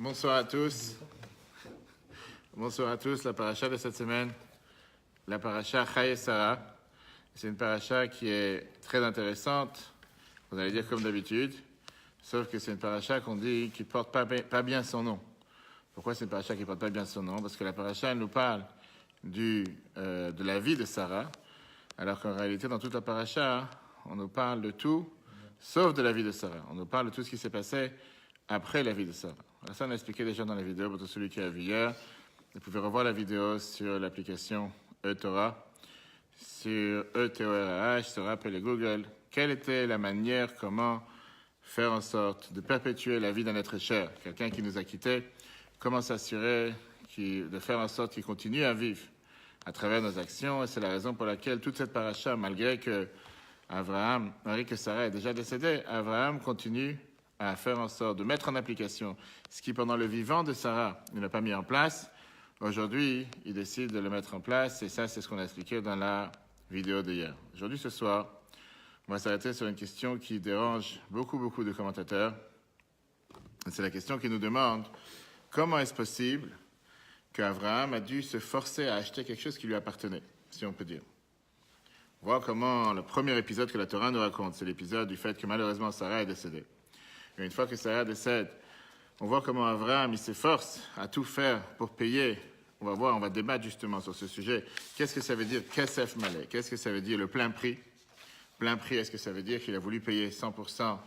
Bonsoir à tous. Bonsoir à tous. La paracha de cette semaine, la paracha Chayei Sarah. C'est une paracha qui est très intéressante. Vous allez dire comme d'habitude. Sauf que c'est une paracha qu'on dit qui porte pas bien son nom. Pourquoi c'est une paracha qui porte pas bien son nom? Parce que la paracha, elle nous parle de la vie de Sarah. Alors qu'en réalité, dans toute la paracha, on nous parle de tout, sauf de la vie de Sarah. On nous parle de tout ce qui s'est passé après la vie de Sarah. Alors ça, on a expliqué déjà dans la vidéo, pour tout celui qui a vu hier. Vous pouvez revoir la vidéo sur l'application eTorah, sur eTorah, sur Apple et Google. Quelle était la manière, comment faire en sorte de perpétuer la vie d'un être cher, quelqu'un qui nous a quittés, comment s'assurer de faire en sorte qu'il continue à vivre à travers nos actions. Et c'est la raison pour laquelle toute cette paracha, malgré que Sarah est déjà décédée, Abraham continue à faire en sorte de mettre en application ce qui, pendant le vivant de Sarah, il n'a pas mis en place. Aujourd'hui, il décide de le mettre en place, et ça, c'est ce qu'on a expliqué dans la vidéo d'hier. Aujourd'hui, ce soir, on va s'arrêter sur une question qui dérange beaucoup de commentateurs. C'est la question qui nous demande comment est-ce possible qu'Abraham a dû se forcer à acheter quelque chose qui lui appartenait, si on peut dire. On voit comment le premier épisode que la Torah nous raconte, c'est l'épisode du fait que malheureusement Sarah est décédée. Et une fois que Sarah décède, on voit comment Abraham il s'efforce à tout faire pour payer. On va débattre justement sur ce sujet. Qu'est-ce que ça veut dire Kesef Malé? Qu'est-ce que ça veut dire le plein prix? Plein prix, est-ce que ça veut dire qu'il a voulu payer 100%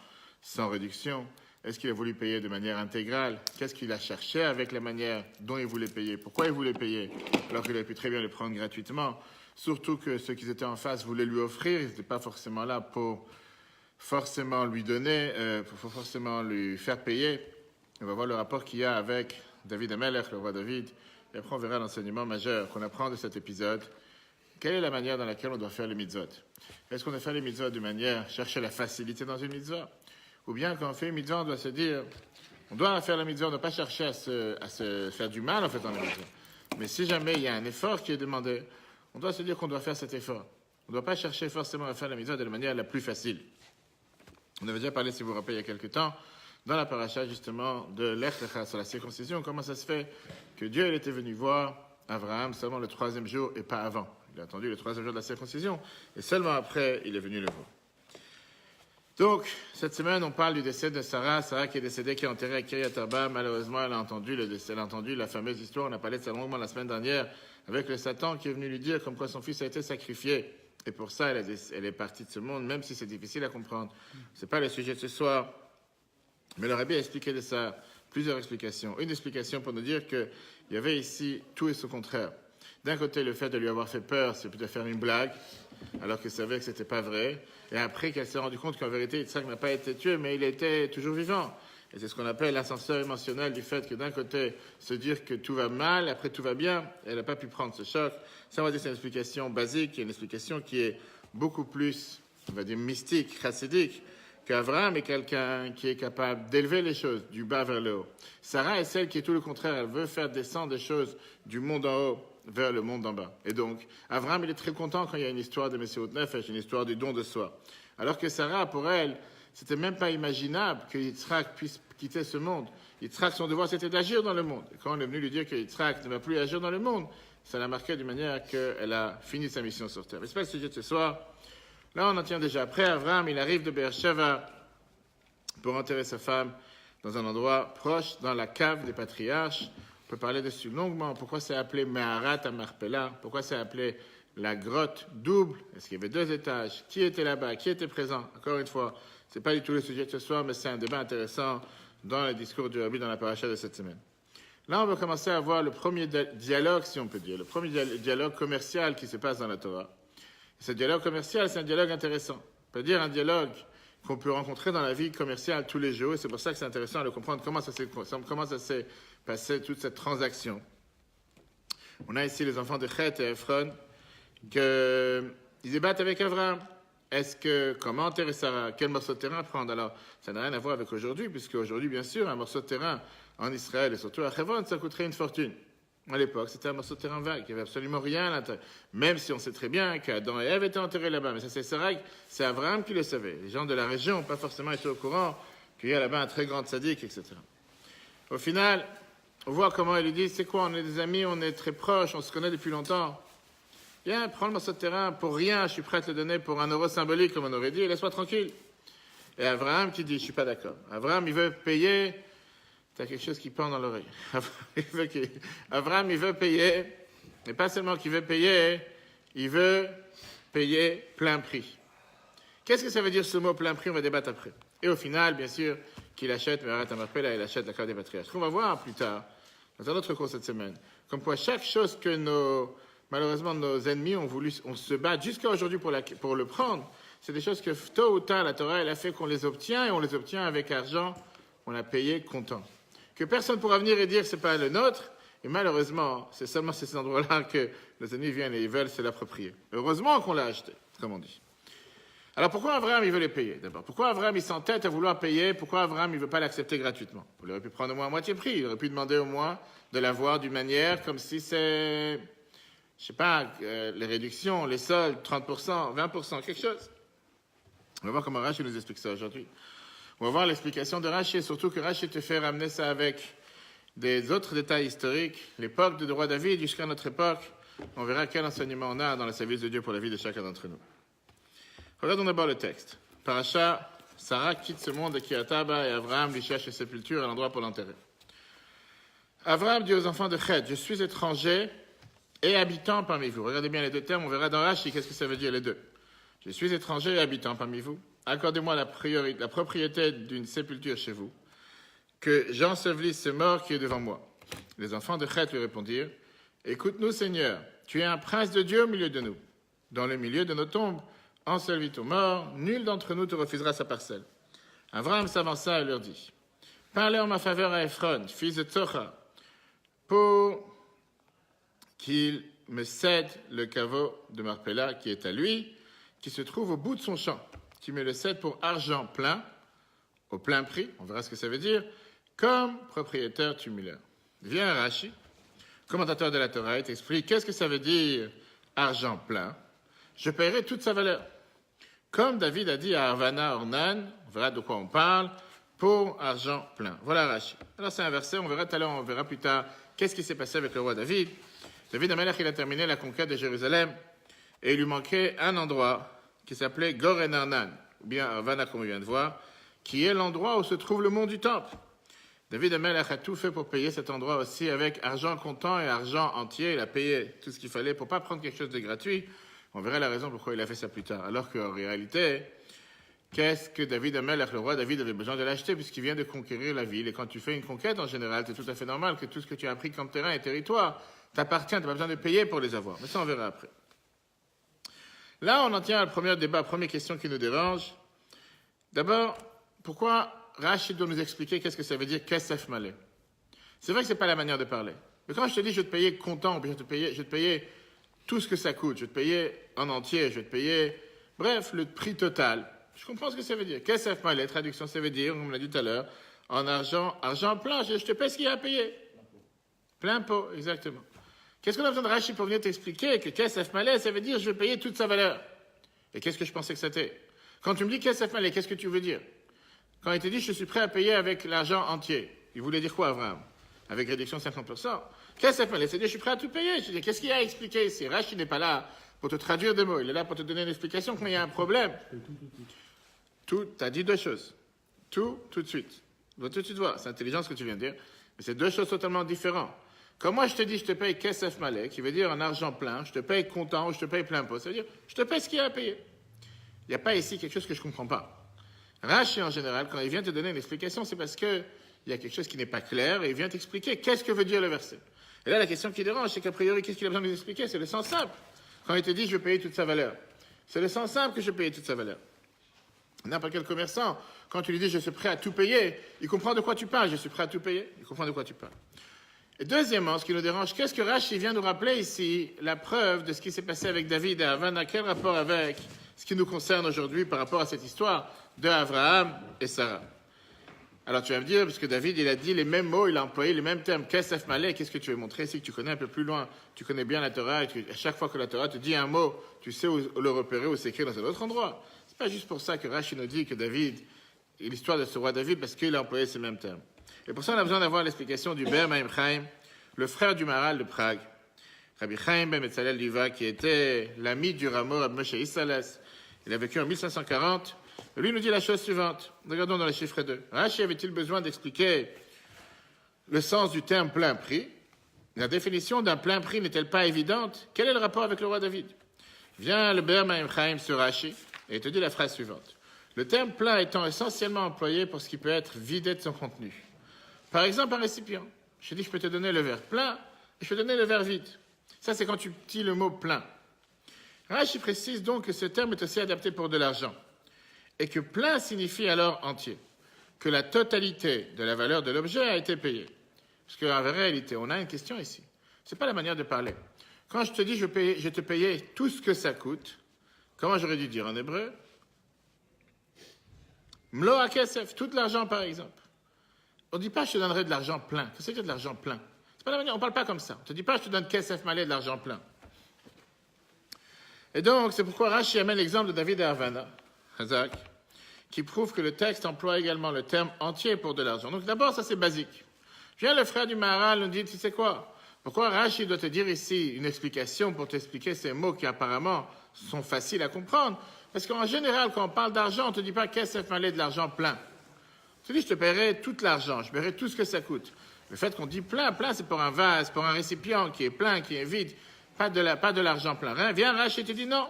sans réduction? Est-ce qu'il a voulu payer de manière intégrale? Qu'est-ce qu'il a cherché avec la manière dont il voulait payer? Pourquoi il voulait payer alors qu'il aurait pu très bien le prendre gratuitement? Surtout que ceux qui étaient en face voulaient lui offrir, ils n'étaient pas forcément là pour forcément lui donner, pour forcément lui faire payer. On va voir le rapport qu'il y a avec David Amelech, le roi David, et après on verra l'enseignement majeur qu'on apprend de cet épisode. Quelle est la manière dans laquelle on doit faire les mitzvot? Est-ce qu'on doit faire les mitzvot de manière chercher la facilité dans une mitzvah? Ou bien quand on fait une mitzvah, on doit se dire, on doit faire la mitzvah, on ne doit pas chercher à se faire du mal en fait dans la mitzvah. Mais si jamais il y a un effort qui est demandé, on doit se dire qu'on doit faire cet effort. On ne doit pas chercher forcément à faire la mitzvah de la manière la plus facile. On avait déjà parlé, si vous vous rappelez, il y a quelque temps, dans la paracha justement de l'Ech Lecha sur la circoncision, comment ça se fait que Dieu il était venu voir Abraham seulement le 3e jour et pas avant. Il a attendu le 3e jour de la circoncision et seulement après il est venu le voir. Donc, cette semaine, on parle du décès de Sarah. Sarah qui est décédée, qui est enterrée à Kiryat Arba. Malheureusement, elle a entendu la fameuse histoire. On a parlé de ça longuement la semaine dernière avec le Satan qui est venu lui dire comme quoi son fils a été sacrifié. Et pour ça, elle est partie de ce monde, même si c'est difficile à comprendre. Ce n'est pas le sujet de ce soir. Mais le Rabbi a expliqué de ça plusieurs explications. Une explication pour nous dire qu'il y avait ici tout et son contraire. D'un côté, le fait de lui avoir fait peur, c'est plutôt faire une blague, alors qu'elle savait que ce n'était pas vrai. Et après qu'elle s'est rendue compte qu'en vérité, Yitzhak n'a pas été tué, mais il était toujours vivant. Et c'est ce qu'on appelle l'ascenseur émotionnel du fait que d'un côté, se dire que tout va mal, après tout va bien, elle n'a pas pu prendre ce choc. Ça, on va dire, c'est une explication basique, une explication qui est beaucoup plus, on va dire, mystique, chassidique, qu'Abraham est quelqu'un qui est capable d'élever les choses du bas vers le haut. Sarah est celle qui est tout le contraire, elle veut faire descendre des choses du monde en haut vers le monde en bas. Et donc, Abraham, il est très content quand il y a une histoire de Messiot Nefesh, une histoire du don de soi. Alors que Sarah, pour elle, c'était même pas imaginable que Yitzhak puisse quitter ce monde. Yitzhak, son devoir, c'était d'agir dans le monde. Et quand on est venu lui dire que Yitzhak ne va plus agir dans le monde, ça l'a marqué d'une manière qu'elle a fini sa mission sur terre. Mais c'est pas le sujet de ce soir. Là, on en tient déjà. Après, Abraham, il arrive de Beersheva pour enterrer sa femme dans un endroit proche, dans la cave des patriarches. On peut parler dessus longuement. Pourquoi c'est appelé Meharat Amarpela? Pourquoi c'est appelé la grotte double? Est-ce qu'il y avait 2 étages? Qui était là-bas? Qui était présent? Encore une fois, ce n'est pas du tout le sujet de ce soir, mais c'est un débat intéressant dans le discours du Rabbi dans la paracha de cette semaine. Là, on va commencer à voir le premier dialogue, si on peut dire, le premier dialogue commercial qui se passe dans la Torah. Ce dialogue commercial, c'est un dialogue intéressant. On peut dire un dialogue qu'on peut rencontrer dans la vie commerciale tous les jours, et c'est pour ça que c'est intéressant de comprendre comment ça s'est passé, toute cette transaction. On a ici les enfants de Chet et Ephron, qu'ils débattent avec Abraham. Comment enterrer Sarah? Quel morceau de terrain prendre? Alors, ça n'a rien à voir avec aujourd'hui, puisque aujourd'hui, bien sûr, un morceau de terrain en Israël, et surtout à Hebron, ça coûterait une fortune. À l'époque, c'était un morceau de terrain vague, il n'y avait absolument rien à l'intérieur. Même si on sait très bien qu'Adam et Ève étaient enterrés là-bas. Mais ça, c'est Sarah, c'est Abraham qui le savait. Les gens de la région n'ont pas forcément été au courant qu'il y a là-bas un très grand tzaddik, etc. Au final, on voit comment il lui dit, c'est quoi, on est des amis, on est très proches, on se connaît depuis longtemps. Viens, prends le morceau de terrain, pour rien, je suis prêt à te le donner pour 1 euro symbolique, comme on aurait dit, et laisse-moi tranquille. Et Abraham qui dit, je suis pas d'accord. Abraham, il veut payer, t'as quelque chose qui pend dans l'oreille. Abraham, il veut payer, mais pas seulement qu'il veut payer, il veut payer plein prix. Qu'est-ce que ça veut dire ce mot plein prix? On va débattre après. Et au final, bien sûr, qu'il achète, mais arrête à m'appeler, là, il achète la carte des patriarches. On va voir plus tard, dans un autre cours cette semaine, comme quoi chaque chose que malheureusement, nos ennemis on se bat jusqu'à aujourd'hui pour le prendre, c'est des choses que tôt ou tard, la Torah, elle a fait qu'on les obtient, et on les obtient avec argent, on l'a payé content. Que personne ne pourra venir et dire c'est pas le nôtre, et malheureusement, c'est seulement ces endroits-là que nos ennemis viennent et ils veulent se l'approprier. Heureusement qu'on l'a acheté, comme on dit. Alors pourquoi Abraham il veut les payer d'abord? Pourquoi Abraham il s'entête à vouloir payer? Pourquoi Abraham il ne veut pas l'accepter gratuitement? Il aurait pu prendre au moins à moitié prix, il aurait pu demander au moins de l'avoir d'une manière comme si c'est, je sais pas, les réductions, les soldes, 30%, 20%, quelque chose. On va voir comment Rashi nous explique ça aujourd'hui. On va voir l'explication de Rashi, surtout que Rashi te fait ramener ça avec des autres détails historiques, l'époque du roi David jusqu'à notre époque. On verra quel enseignement on a dans le service de Dieu pour la vie de chacun d'entre nous. Regardons d'abord le texte. Paracha, Sarah quitte ce monde de Kiataba et Abraham lui cherche une sépulture à l'endroit pour l'enterrer. Abraham dit aux enfants de Chet, je suis étranger et habitant parmi vous. Regardez bien les deux termes, on verra dans Rashi qu'est-ce que ça veut dire les deux. Je suis étranger et habitant parmi vous. Accordez-moi la propriété d'une sépulture chez vous, que j'ensevelisse ce mort qui est devant moi. Les enfants de Chet lui répondirent, écoute-nous Seigneur, tu es un prince de Dieu au milieu de nous. Dans le milieu de nos tombes, ensevelis ton mort, nul d'entre nous te refusera sa parcelle. Abraham s'avança et leur dit, parlez en ma faveur à Ephron, fils de Tsocha, pour qu'il me cède le caveau de Marpella qui est à lui, qui se trouve au bout de son champ, qui me le cède pour argent plein, au plein prix, on verra ce que ça veut dire, comme propriétaire tumulaire. Viens Rashi, commentateur de la Torah, et t'explique qu'est-ce que ça veut dire argent plein. Je paierai toute sa valeur. Comme David a dit à Arvana Ornan, on verra de quoi on parle, pour argent plein. Voilà Rashi. Alors c'est un verset, on verra tout à l'heure, on verra plus tard qu'est-ce qui s'est passé avec le roi David. David Amelech, il a terminé la conquête de Jérusalem et il lui manquait un endroit qui s'appelait Goren Arnan, ou bien Arvana comme on vient de voir, qui est l'endroit où se trouve le mont du Temple. David Amelech a tout fait pour payer cet endroit aussi avec argent comptant et argent entier. Il a payé tout ce qu'il fallait pour ne pas prendre quelque chose de gratuit. On verra la raison pourquoi il a fait ça plus tard. Alors qu'en réalité, qu'est-ce que David Amelech, le roi David, avait besoin de l'acheter puisqu'il vient de conquérir la ville. Et quand tu fais une conquête, en général, c'est tout à fait normal que tout ce que tu as pris comme terrain et territoire t'appartient. Tu n'as pas besoin de payer pour les avoir. Mais ça, on verra après. Là, on en tient à le premier débat, première question qui nous dérange. D'abord, pourquoi Rashi doit nous expliquer qu'est-ce que ça veut dire Kesef Malé? C'est vrai que ce n'est pas la manière de parler. Mais quand je te dis je vais te payer comptant, je vais te payer tout ce que ça coûte, je vais te payer en entier, je vais te payer, bref, le prix total. Je comprends ce que ça veut dire. Kesef Malé, traduction, ça veut dire, on me l'a dit tout à l'heure, en argent plein, je te paie ce qu'il y a à payer. Plein pot, exactement. Qu'est-ce qu'on a besoin de Rashi pour venir t'expliquer que Kesef Malé, ça veut dire je vais payer toute sa valeur? Et qu'est-ce que je pensais que c'était? Quand tu me dis Kesef Malé, qu'est-ce que tu veux dire? Quand il te dit je suis prêt à payer avec l'argent entier, il voulait dire quoi, Abraham? Avec réduction de 50%. Qu'est-ce que ça fait? C'est-à-dire je suis prêt à tout payer. Je dis, qu'est-ce qu'il y a à expliquer ici? Rashi n'est pas là pour te traduire des mots, il est là pour te donner une explication quand il y a un problème. Tout, tu as dit deux choses. Tout de suite. On va tout de suite voir, c'est intelligent ce que tu viens de dire, mais c'est deux choses totalement différentes. Quand moi je te dis je te paye Kesef Malé, qui veut dire en argent plein, je te paye comptant ou je te paye plein pot, ça veut dire je te paye ce qu'il y a à payer. Il n'y a pas ici quelque chose que je ne comprends pas. Rashi, en général, quand il vient te donner une explication, c'est parce qu'il y a quelque chose qui n'est pas clair et il vient t'expliquer qu'est-ce que veut dire le verset. Et là, la question qui dérange, c'est qu'a priori, qu'est-ce qu'il a besoin de nous expliquer? C'est le sens simple. Quand il te dit je vais payer toute sa valeur, c'est le sens simple que je vais payer toute sa valeur. N'importe quel commerçant, quand tu lui dis je suis prêt à tout payer, il comprend de quoi tu parles. Je suis prêt à tout payer, il comprend de quoi tu parles. Et deuxièmement, ce qui nous dérange, qu'est-ce que Rashi vient nous rappeler ici? La preuve de ce qui s'est passé avec David et Avan, quel rapport avec ce qui nous concerne aujourd'hui par rapport à cette histoire de Abraham et Sarah? Alors tu vas me dire, parce que David, il a dit les mêmes mots, il a employé les mêmes termes, Kesef Malé, qu'est-ce que tu veux montrer? C'est que tu connais un peu plus loin, tu connais bien la Torah, et à chaque fois que la Torah te dit un mot, tu sais où le repérer, où c'est écrit dans un autre endroit. C'est pas juste pour ça que Rashi nous dit que David, l'histoire de ce roi David, parce qu'il a employé ces mêmes termes. Et pour ça, on a besoin d'avoir l'explication du Ber Maim Chaim, le frère du Maharal de Prague, Rabbi Chaim ben Metzalel Liva, qui était l'ami du Ramo Rabbi Moshe Isserles. Il a vécu en 1540. Lui nous dit la chose suivante. Regardons dans les chiffres 2. Rashi avait-il besoin d'expliquer le sens du terme plein prix? La définition d'un plein prix n'est-elle pas évidente? Quel est le rapport avec le roi David? Vient le Ber Maim Chaim sur Rashi et te dit la phrase suivante. Le terme plein étant essentiellement employé pour ce qui peut être vidé de son contenu. Par exemple, un récipient. Je dis que je peux te donner le verre plein et je peux te donner le verre vide. Ça, c'est quand tu dis le mot plein. Rashi précise donc que ce terme est aussi adapté pour de l'argent et que plein signifie alors entier, que la totalité de la valeur de l'objet a été payée. Parce qu'en réalité, on a une question ici. Ce n'est pas la manière de parler. Quand je te dis je te payais tout ce que ça coûte, comment j'aurais dû dire en hébreu? Mlo hakesef, tout l'argent par exemple. On ne dit pas je te donnerai de l'argent plein. Qu'est-ce que c'est de l'argent plein? C'est pas la manière, on ne parle pas comme ça. On ne te dit pas je te donne kesef malé de l'argent plein. Et donc, c'est pourquoi Rashi amène l'exemple de David et Arvana, Hazak, qui prouve que le texte emploie également le terme entier pour de l'argent. Donc d'abord, ça c'est basique. Vient le frère du Maharal nous dit, tu sais quoi? Pourquoi Rashi doit te dire ici une explication pour t'expliquer ces mots qui apparemment sont faciles à comprendre? Parce qu'en général, quand on parle d'argent, on ne te dit pas qu'est-ce que ça fallait de l'argent plein. Tu dis, je te paierai tout l'argent, je paierai tout ce que ça coûte. Le fait qu'on dit plein, c'est pour un vase, pour un récipient qui est plein, qui est vide, pas de l'argent plein. Viens, Rashi et te dit non,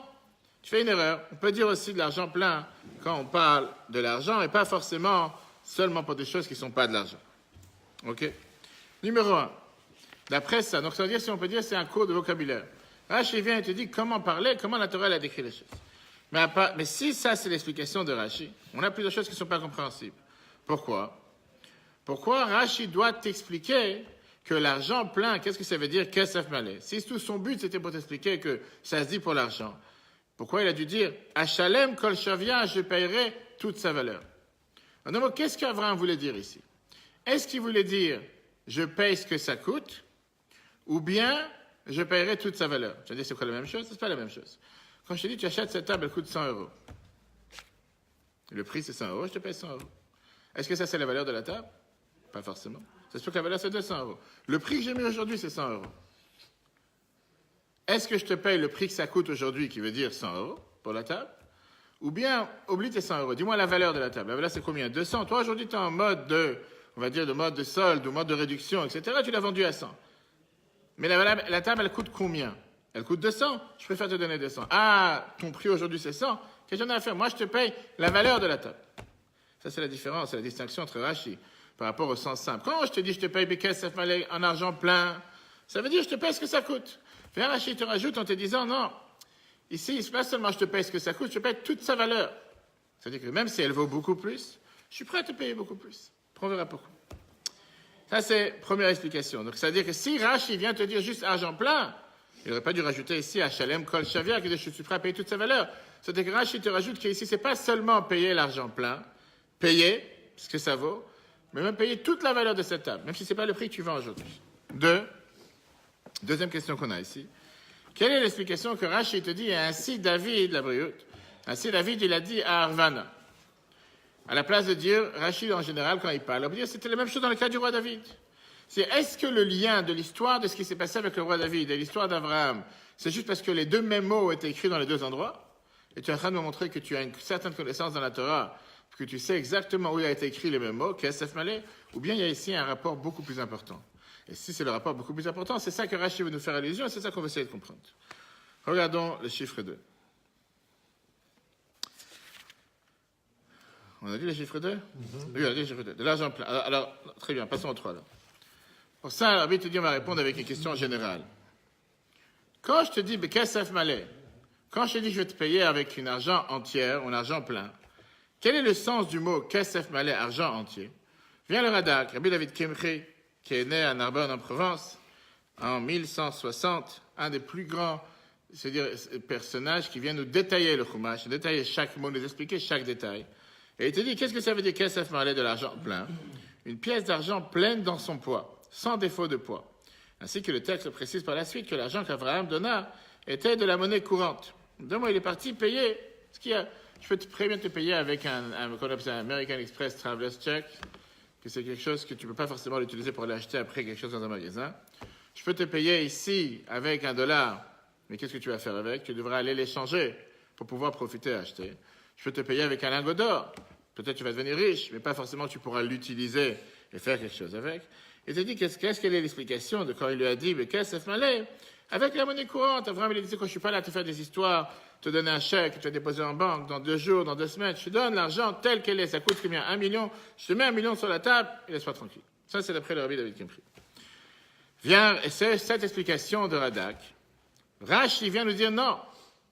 tu fais une erreur. On peut dire aussi de l'argent plein quand on parle de l'argent et pas forcément seulement pour des choses qui ne sont pas de l'argent. Ok? Numéro 1. D'après ça, donc ça veut dire, si on peut dire, c'est un cours de vocabulaire. Rashi vient et te dit comment parler, comment la Torah a décrit les choses. Mais si ça, c'est l'explication de Rashi, on a plusieurs choses qui ne sont pas compréhensibles. Pourquoi? Pourquoi Rashi doit t'expliquer que l'argent plein, qu'est-ce que ça veut dire, kesef malé? Si tout son but, c'était pour t'expliquer que ça se dit pour l'argent, pourquoi il a dû dire « Achalem kol shavia, je paierai toute sa valeur ». En un mot, qu'est-ce qu'Abraham voulait dire ici? Est-ce qu'il voulait dire « je paye ce que ça coûte » ou bien « je paierai toute sa valeur ». Tu vas dire, c'est quoi la même chose? C'est pas la même chose. Quand je te dis, tu achètes cette table, elle coûte 100 €. Le prix, c'est 100 €, je te paye 100 €. Est-ce que ça, c'est la valeur de la table? Pas forcément. Ça se peut que la valeur, c'est 200 €. Le prix que j'ai mis aujourd'hui, c'est 100 €. Est-ce que je te paye le prix que ça coûte aujourd'hui, qui veut dire 100 € pour la table? Ou bien, oublie tes 100 €. Dis-moi la valeur de la table. La valeur, c'est combien? 200. Toi, aujourd'hui, tu es en mode on va dire, de mode de solde ou mode de réduction, etc. Tu l'as vendu à 100. Mais la table, elle coûte combien? Elle coûte 200. Je préfère te donner 200. Ah, ton prix aujourd'hui, c'est 100. Qu'est-ce que j'en ai à faire? Moi, je te paye la valeur de la table. Ça, c'est la différence, c'est la distinction entre Rashi par rapport au sens simple. Quand je te dis, je te paye Bekesef Malé en argent plein, ça veut dire, je te paye ce que ça coûte. Viens, Rashi te rajoute en te disant, non, ici, c'est pas seulement je te paye ce que ça coûte, je te paye toute sa valeur. C'est-à-dire que même si elle vaut beaucoup plus, je suis prêt à te payer beaucoup plus. On verra pourquoi. Ça, c'est première explication. Donc, c'est-à-dire que si Rashi vient te dire juste argent plein, il n'aurait pas dû rajouter ici à Shalem Kol Shavia, que je suis prêt à payer toute sa valeur. C'est-à-dire que Rashi te rajoute qu'ici, c'est pas seulement payer l'argent plein, payer ce que ça vaut, mais même payer toute la valeur de cette table, même si ce n'est pas le prix que tu vends aujourd'hui. Deuxième question qu'on a ici. Quelle est l'explication que Rashi te dit, et ainsi David, la brioute, ainsi David, il a dit à Arvana. À la place de dire, Rashi en général, quand il parle, on peut dire c'était la même chose dans le cas du roi David. Est-ce que le lien de l'histoire de ce qui s'est passé avec le roi David et l'histoire d'Abraham, c'est juste parce que les deux mêmes mots ont été écrits dans les deux endroits? Et tu es en train de me montrer que tu as une certaine connaissance dans la Torah, que tu sais exactement où il a été écrit les mêmes mots, Kesef Malé, ou bien il y a ici un rapport beaucoup plus important. Et si c'est le rapport beaucoup plus important, c'est ça que Rashi veut nous faire allusion, et c'est ça qu'on va essayer de comprendre. Regardons le chiffre 2. On a dit le chiffre 2? Oui, on a dit le chiffre 2. De l'argent plein. Alors, très bien, passons au 3 là. Pour ça, Rabbi te dit, on va répondre avec une question générale. Quand je te dis Kesef Malé, quand je te dis que je vais te payer avec une argent entière, un argent plein, quel est le sens du mot Kesef Malé, argent entier? Vient le Radak, Rabbi David Kemri, qui est né à Narbonne en Provence, en 1160, un des plus grands personnages qui vient nous détailler le Chumash, détailler chaque mot, nous expliquer chaque détail. Et il te dit, qu'est-ce que ça veut dire Kesef Malé, de l'argent plein? Une pièce d'argent pleine dans son poids, sans défaut de poids. Ainsi que le texte précise par la suite que l'argent qu'Abraham donna était de la monnaie courante. Donc, il est parti payer ce qu'il y a. Je peux très bien te payer avec qu'on appelle un American Express Traveler's Check que c'est quelque chose que tu ne peux pas forcément l'utiliser pour aller acheter après quelque chose dans un magasin. Je peux te payer ici avec $1, mais qu'est-ce que tu vas faire avec? Tu devras aller l'échanger pour pouvoir profiter et acheter. Je peux te payer avec un lingot d'or. Peut-être tu vas devenir riche, mais pas forcément tu pourras l'utiliser et faire quelque chose avec. Et tu dis, quelle est l'explication de quand il lui a dit, mais qu'est-ce que ça fait? Avec la monnaie courante, Abraham, il a dit, quand je ne suis pas là à te faire des histoires, te donner un chèque, tu vas déposer en banque dans 2 jours, dans 2 semaines, je te donne l'argent tel qu'elle est, ça coûte combien? 1 million, je te mets 1 million sur la table et laisse-moi tranquille. Ça, c'est d'après le Rabbi David Kimpri. Vient, et c'est cette explication de Radak. Rashi vient nous dire non,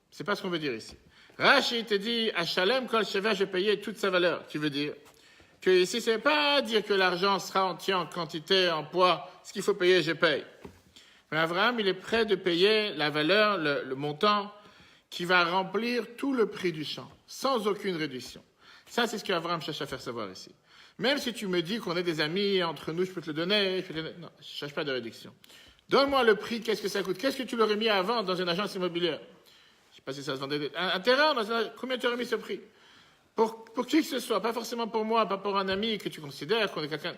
c'est pas ce qu'on veut dire ici. Rashi te dit, à Shalem Kol Sheva, je vais payer toute sa valeur, qui veut dire que ici, c'est pas dire que l'argent sera entier en quantité, en poids, ce qu'il faut payer, je paye. Mais Abraham, il est prêt de payer la valeur, le montant, qui va remplir tout le prix du champ, sans aucune réduction. Ça, c'est ce qu'Abraham cherche à faire savoir ici. Même si tu me dis qu'on est des amis, entre nous, je peux te le donner, non, je ne cherche pas de réduction. Donne-moi le prix, qu'est-ce que ça coûte? Qu'est-ce que tu l'aurais mis à vendre dans une agence immobilière? Je ne sais pas si ça se vendait. Un terrain, combien tu aurais mis ce prix? Pour qui que ce soit, pas forcément pour moi, pas pour un ami que tu considères qu'on est quelqu'un.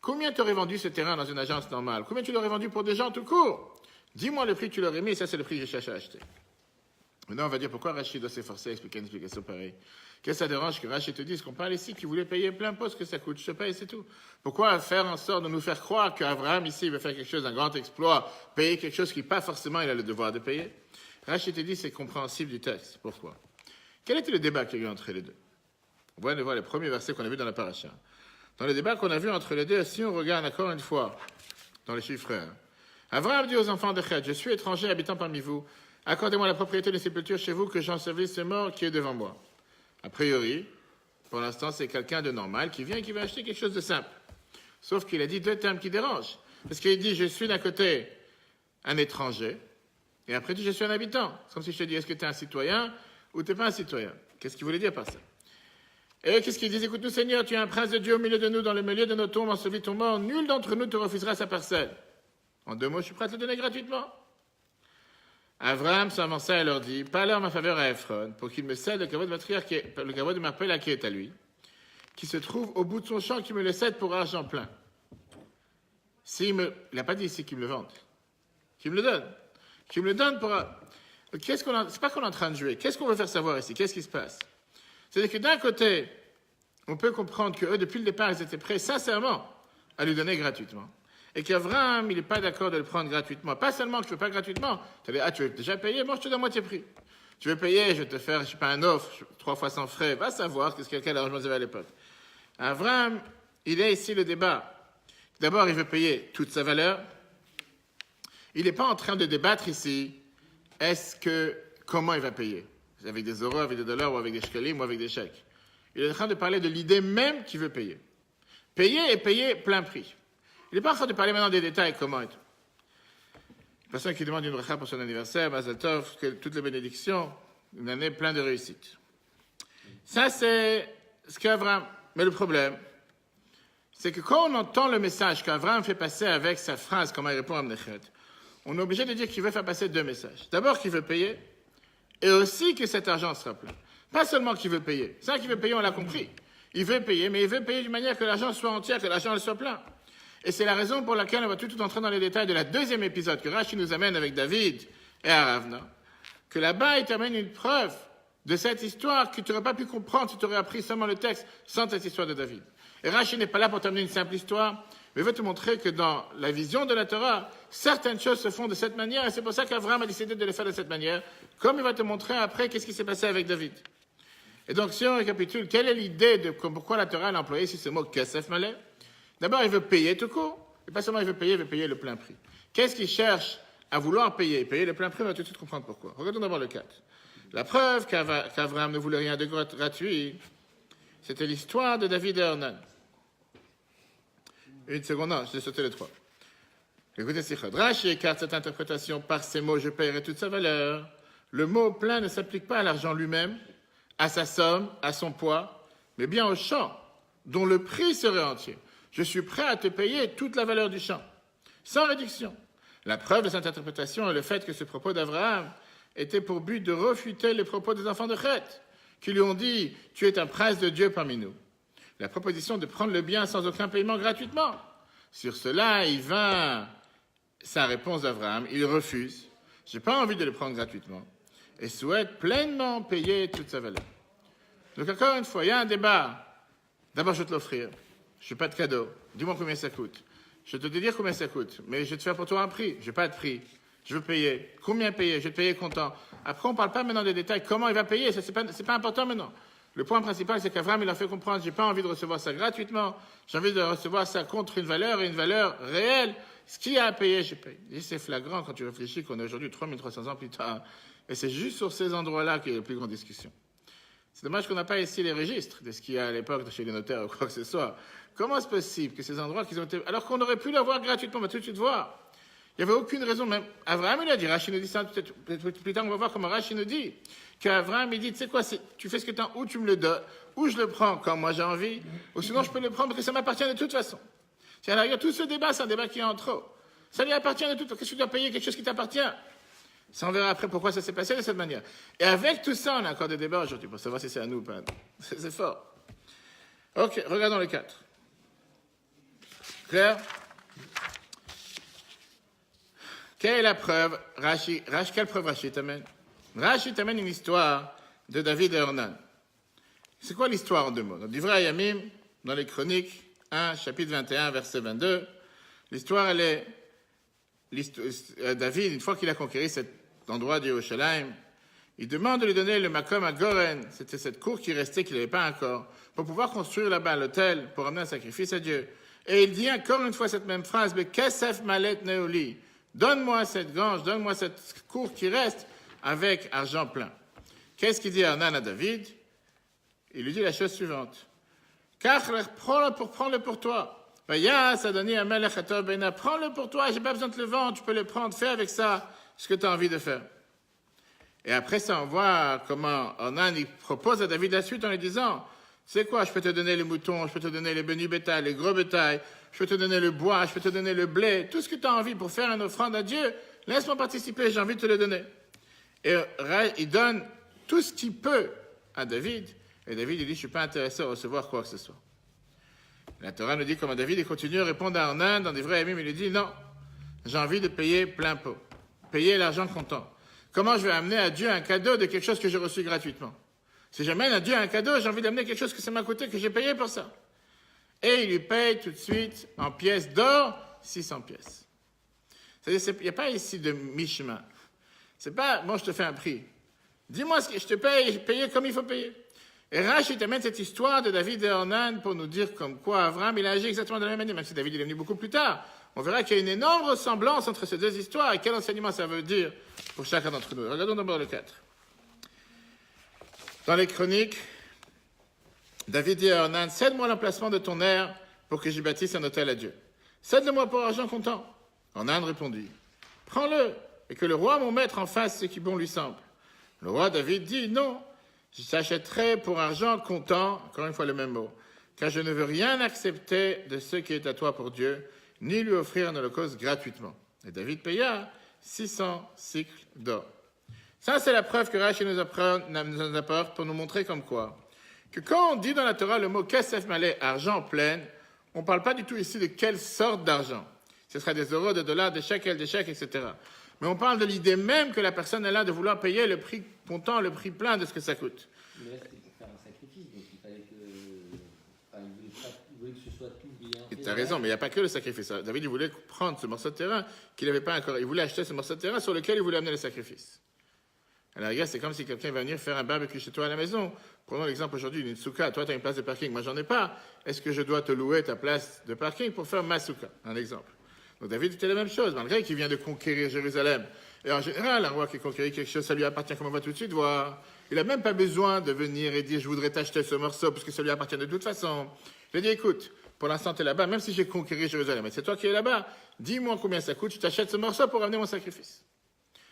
Combien tu aurais vendu ce terrain dans une agence normale? Combien tu l'aurais vendu pour des gens tout court? Dis-moi le prix que tu l'aurais mis, ça c'est le prix que je cherche à acheter. Maintenant, on va dire pourquoi Rachid doit s'efforcer à expliquer une explication pareille. Qu'est-ce que ça dérange que Rachid te dise qu'on parle ici, qu'il voulait payer plein pot ce que ça coûte? Je te paye, c'est tout. Pourquoi faire en sorte de nous faire croire qu'Abraham ici il veut faire quelque chose, un grand exploit, payer quelque chose qui pas forcément il a le devoir de payer? Rachid te dit c'est compréhensible du texte. Pourquoi? Quel était le débat qu'il y a eu entre les deux? On va aller voir les premiers versets qu'on a vus dans la paracha. Dans le débat qu'on a vu entre les deux, si on regarde encore une fois dans les chiffres, Abraham dit aux enfants de Chet, je suis étranger habitant parmi vous, accordez-moi la propriété de sépulture chez vous que j'ensevelisse ce mort qui est devant moi. A priori, pour l'instant, c'est quelqu'un de normal qui vient et qui va acheter quelque chose de simple. Sauf qu'il a dit 2 termes qui dérangent. Parce qu'il dit, je suis d'un côté un étranger, et après il dit, je suis un habitant. C'est comme si je te dis, est-ce que tu es un citoyen ou tu n'es pas un citoyen? Qu'est-ce qu'il voulait dire par ça? Et qu'est-ce qu'il dit? Écoute-nous, Seigneur, tu es un prince de Dieu au milieu de nous, dans le milieu de nos tombes, enseveli ton mort. Nul d'entre nous te refusera sa parcelle. En 2 mots, je suis prêt à te le donner gratuitement. Abraham s'avança et leur dit, parlez en ma faveur à Ephron, pour qu'il me cède le caveau de le caveau de Marpella qui est à lui, qui se trouve au bout de son champ, qui me le cède pour argent plein. Il n'a pas dit ici qu'il me le vende, qu'il me le donne. Qu'il me le donne pour... C'est pas qu'on est en train de jouer. Qu'est-ce qu'on veut faire savoir ici? Qu'est-ce qui se passe? C'est-à-dire que d'un côté, on peut comprendre qu'eux, depuis le départ, ils étaient prêts sincèrement à lui donner gratuitement. Et qu'Abraham, il n'est pas d'accord de le prendre gratuitement. Pas seulement que je ne veux pas gratuitement. Tu veux déjà payer? Moi, je te donne moitié prix. Tu veux payer? Je vais te faire, je ne sais pas, un offre, 3 fois sans frais. Va savoir ce que quelqu'un l'argent avait à l'époque. Abraham, il est ici le débat. D'abord, il veut payer toute sa valeur. Il n'est pas en train de débattre ici. Comment il va payer? Avec des euros, avec des dollars, ou avec des shekalim, ou avec des chèques. Il est en train de parler de l'idée même qu'il veut payer. Payer et payer plein prix. Il n'est pas en train de parler maintenant des détails, comment et tout. Une personne qui demande une bracha pour son anniversaire, Mazel Tov, que toutes les bénédictions, une année pleine de réussite. Ça, c'est ce qu'Abraham... Mais le problème, c'est que quand on entend le message qu'Abraham fait passer avec sa phrase, comment il répond à Mnechet, on est obligé de dire qu'il veut faire passer 2 messages. D'abord, qu'il veut payer, et aussi que cet argent sera plein. Pas seulement qu'il veut payer. Ça qu'il veut payer, on l'a compris. Il veut payer, mais il veut payer d'une manière que l'argent soit entier, que l'argent soit plein. Et c'est la raison pour laquelle on va tout entrer dans les détails de la 2e épisode que Rashi nous amène avec David et Aravna. Que là-bas, il t'amène une preuve de cette histoire que tu n'aurais pas pu comprendre si tu aurais appris seulement le texte sans cette histoire de David. Et Rashi n'est pas là pour t'amener une simple histoire, mais veut te montrer que dans la vision de la Torah, certaines choses se font de cette manière, et c'est pour ça qu'Abraham a décidé de les faire de cette manière, comme il va te montrer après qu'est-ce qui s'est passé avec David. Et donc, si on récapitule, quelle est l'idée de pourquoi la Torah a employé ici ce mot Kesef Maleh? D'abord, il veut payer tout court, et pas seulement il veut payer le plein prix. Qu'est-ce qu'il cherche à vouloir payer? Payer le plein prix, on va tout de suite comprendre pourquoi. Regardons d'abord le 4. La preuve qu'Abraham ne voulait rien de gratuit, c'était l'histoire de David et Ornan. Une seconde, non, j'ai sauté le 3. Écoutez, Sichot. Rashi écarte cette interprétation par ces mots, je paierai toute sa valeur. Le mot plein ne s'applique pas à l'argent lui-même, à sa somme, à son poids, mais bien au champ, dont le prix serait entier. Je suis prêt à te payer toute la valeur du champ, sans réduction. La preuve de cette interprétation est le fait que ce propos d'Abraham était pour but de refuter les propos des enfants de Chet, qui lui ont dit « Tu es un prince de Dieu parmi nous ». la proposition de prendre le bien sans aucun paiement gratuitement. Sur cela, il vint sa réponse d'Abraham, il refuse. Je n'ai pas envie de le prendre gratuitement et souhaite pleinement payer toute sa valeur. Donc encore une fois, il y a un débat. D'abord, je vais te l'offrir. Je n'ai pas de cadeau. Dis-moi combien ça coûte. Je vais te dire combien ça coûte, mais je vais te faire pour toi un prix. Je n'ai pas de prix. Je veux payer. Combien payer? Je vais te payer content. Après, on ne parle pas maintenant des détails. Comment il va payer? Ça, c'est pas important maintenant. Le point principal, c'est qu'Abraham, il a fait comprendre, j'ai pas envie de recevoir ça gratuitement. J'ai envie de recevoir ça contre une valeur et une valeur réelle. Ce qu'il y a à payer, je paye. Et c'est flagrant quand tu réfléchis qu'on est aujourd'hui 3300 ans plus tard. Et c'est juste sur ces endroits-là qu'il y a la plus grande discussion. C'est dommage qu'on n'a pas ici les registres de ce qu'il y a à l'époque chez les notaires ou quoi que ce soit. Comment est-ce possible que ces endroits qu'ils ont été... Alors qu'on aurait pu l'avoir gratuitement, on va tout de suite voir. Il n'y avait aucune raison, même Abraham il a dit, Rachid nous dit ça, peut-être plus tard on va voir comment Rachid nous dit, qu'Abraham il dit, tu sais quoi, tu fais ce que tu as, ou tu me le donnes, ou je le prends quand moi j'ai envie, ou sinon je peux le prendre parce que ça m'appartient de toute façon. C'est à l'arrière, tout ce débat, c'est un débat qui est en trop. Ça lui appartient de toute façon. Qu'est-ce que tu dois payer quelque chose qui t'appartient? Ça, on verra après pourquoi ça s'est passé de cette manière. Et avec tout ça, on a encore des débats aujourd'hui pour savoir si c'est à nous ou pas. C'est fort. Ok, regardons les 4. Claire? Quelle est la preuve? Quelle preuve Rachid t'amène? Rachid t'amène une histoire de David et Ornan. C'est quoi l'histoire en 2 mots? Dans Divrei Hayamim, dans les Chroniques 1, chapitre 21, verset 22, l'histoire, elle est... David, une fois qu'il a conquéri cet endroit de Yerushalayim, il demande de lui donner le Makom à Goren, c'était cette cour qui restait, qu'il n'avait pas encore, pour pouvoir construire là-bas l'autel, pour amener un sacrifice à Dieu. Et il dit encore une fois cette même phrase, « Kesef malet neoli » donne-moi cette grange, donne-moi cette cour qui reste avec argent plein. Qu'est-ce qu'il dit Ornan à David? Il lui dit la chose suivante. Prends-le pour toi. Prends-le pour toi, j'ai pas besoin de te le vendre, tu peux le prendre, fais avec ça ce que tu as envie de faire. Et après ça, on voit comment Ornan il propose à David la suite en lui disant, c'est quoi, je peux te donner les moutons, je peux te donner les bénis bétail, les gros bétail, je peux te donner le bois, je peux te donner le blé, tout ce que tu as envie pour faire une offrande à Dieu, laisse-moi participer, j'ai envie de te le donner. Et il donne tout ce qu'il peut à David, et David il dit, je ne suis pas intéressé à recevoir quoi que ce soit. La Torah nous dit comment David il continue à répondre à Ornan dans des vrais amis, mais il lui dit, non, j'ai envie de payer plein pot, payer l'argent comptant. Comment je vais amener à Dieu un cadeau de quelque chose que j'ai reçu gratuitement? Si j'amène à Dieu un cadeau, j'ai envie d'amener quelque chose que ça m'a coûté, que j'ai payé pour ça. Et il lui paye tout de suite en pièces d'or 600 pièces. C'est-à-dire, il n'y a pas ici de mi-chemin. C'est pas, bon, je te fais un prix. Dis-moi ce que je te paye, payer comme il faut payer. Et Rachid amène cette histoire de David et Ornan pour nous dire comme quoi Abraham, il a agi exactement de la même manière, même si David il est venu beaucoup plus tard. On verra qu'il y a une énorme ressemblance entre ces 2 histoires et quel enseignement ça veut dire pour chacun d'entre nous. Regardons d'abord le 4. Dans les Chroniques, David dit à Ornan, cède-moi l'emplacement de ton aire pour que j'y bâtisse un autel à Dieu. Cède-le-moi pour argent comptant. Ornan répondit, prends-le et que le roi, mon maître, en fasse ce qui bon lui semble. Le roi David dit, non, je t'achèterai pour argent comptant, encore une fois le même mot, car je ne veux rien accepter de ce qui est à toi pour Dieu, ni lui offrir un holocauste gratuitement. Et David paya 600 cycles d'or. Ça, c'est la preuve que Rachid nous apporte pour nous montrer comme quoi, que quand on dit dans la Torah le mot kesef malé, argent plein, on ne parle pas du tout ici de quelle sorte d'argent. Ce sera des euros, des dollars, des shekels, etc. Mais on parle de l'idée même que la personne est là de vouloir payer le prix comptant, le prix plein de ce que ça coûte. Mais là, c'était pour faire un sacrifice, donc il fallait que... Enfin, il voulait que ce soit tout bien fait. Tu as raison, mais il n'y a pas que le sacrifice. David, il voulait prendre ce morceau de terrain qu'il n'avait pas encore. Il voulait acheter ce morceau de terrain sur lequel il voulait amener le sacrifice. Alors, regarde, c'est comme si quelqu'un va venir faire un barbecue chez toi à la maison. Prenons l'exemple aujourd'hui d'une souka. Toi, tu as une place de parking. Moi, j'en ai pas. Est-ce que je dois te louer ta place de parking pour faire ma souka? Un exemple. Donc, David était la même chose, malgré qu'il vient de conquérir Jérusalem. Et en général, un roi qui conquérit quelque chose, ça lui appartient, comme on va tout de suite voir. Il n'a même pas besoin de venir et dire, je voudrais t'acheter ce morceau, parce que ça lui appartient de toute façon. Il a dit, écoute, pour l'instant, tu es là-bas, même si j'ai conquéri Jérusalem, mais c'est toi qui es là-bas, dis-moi combien ça coûte, je t'achète ce morceau pour amener mon sacrifice.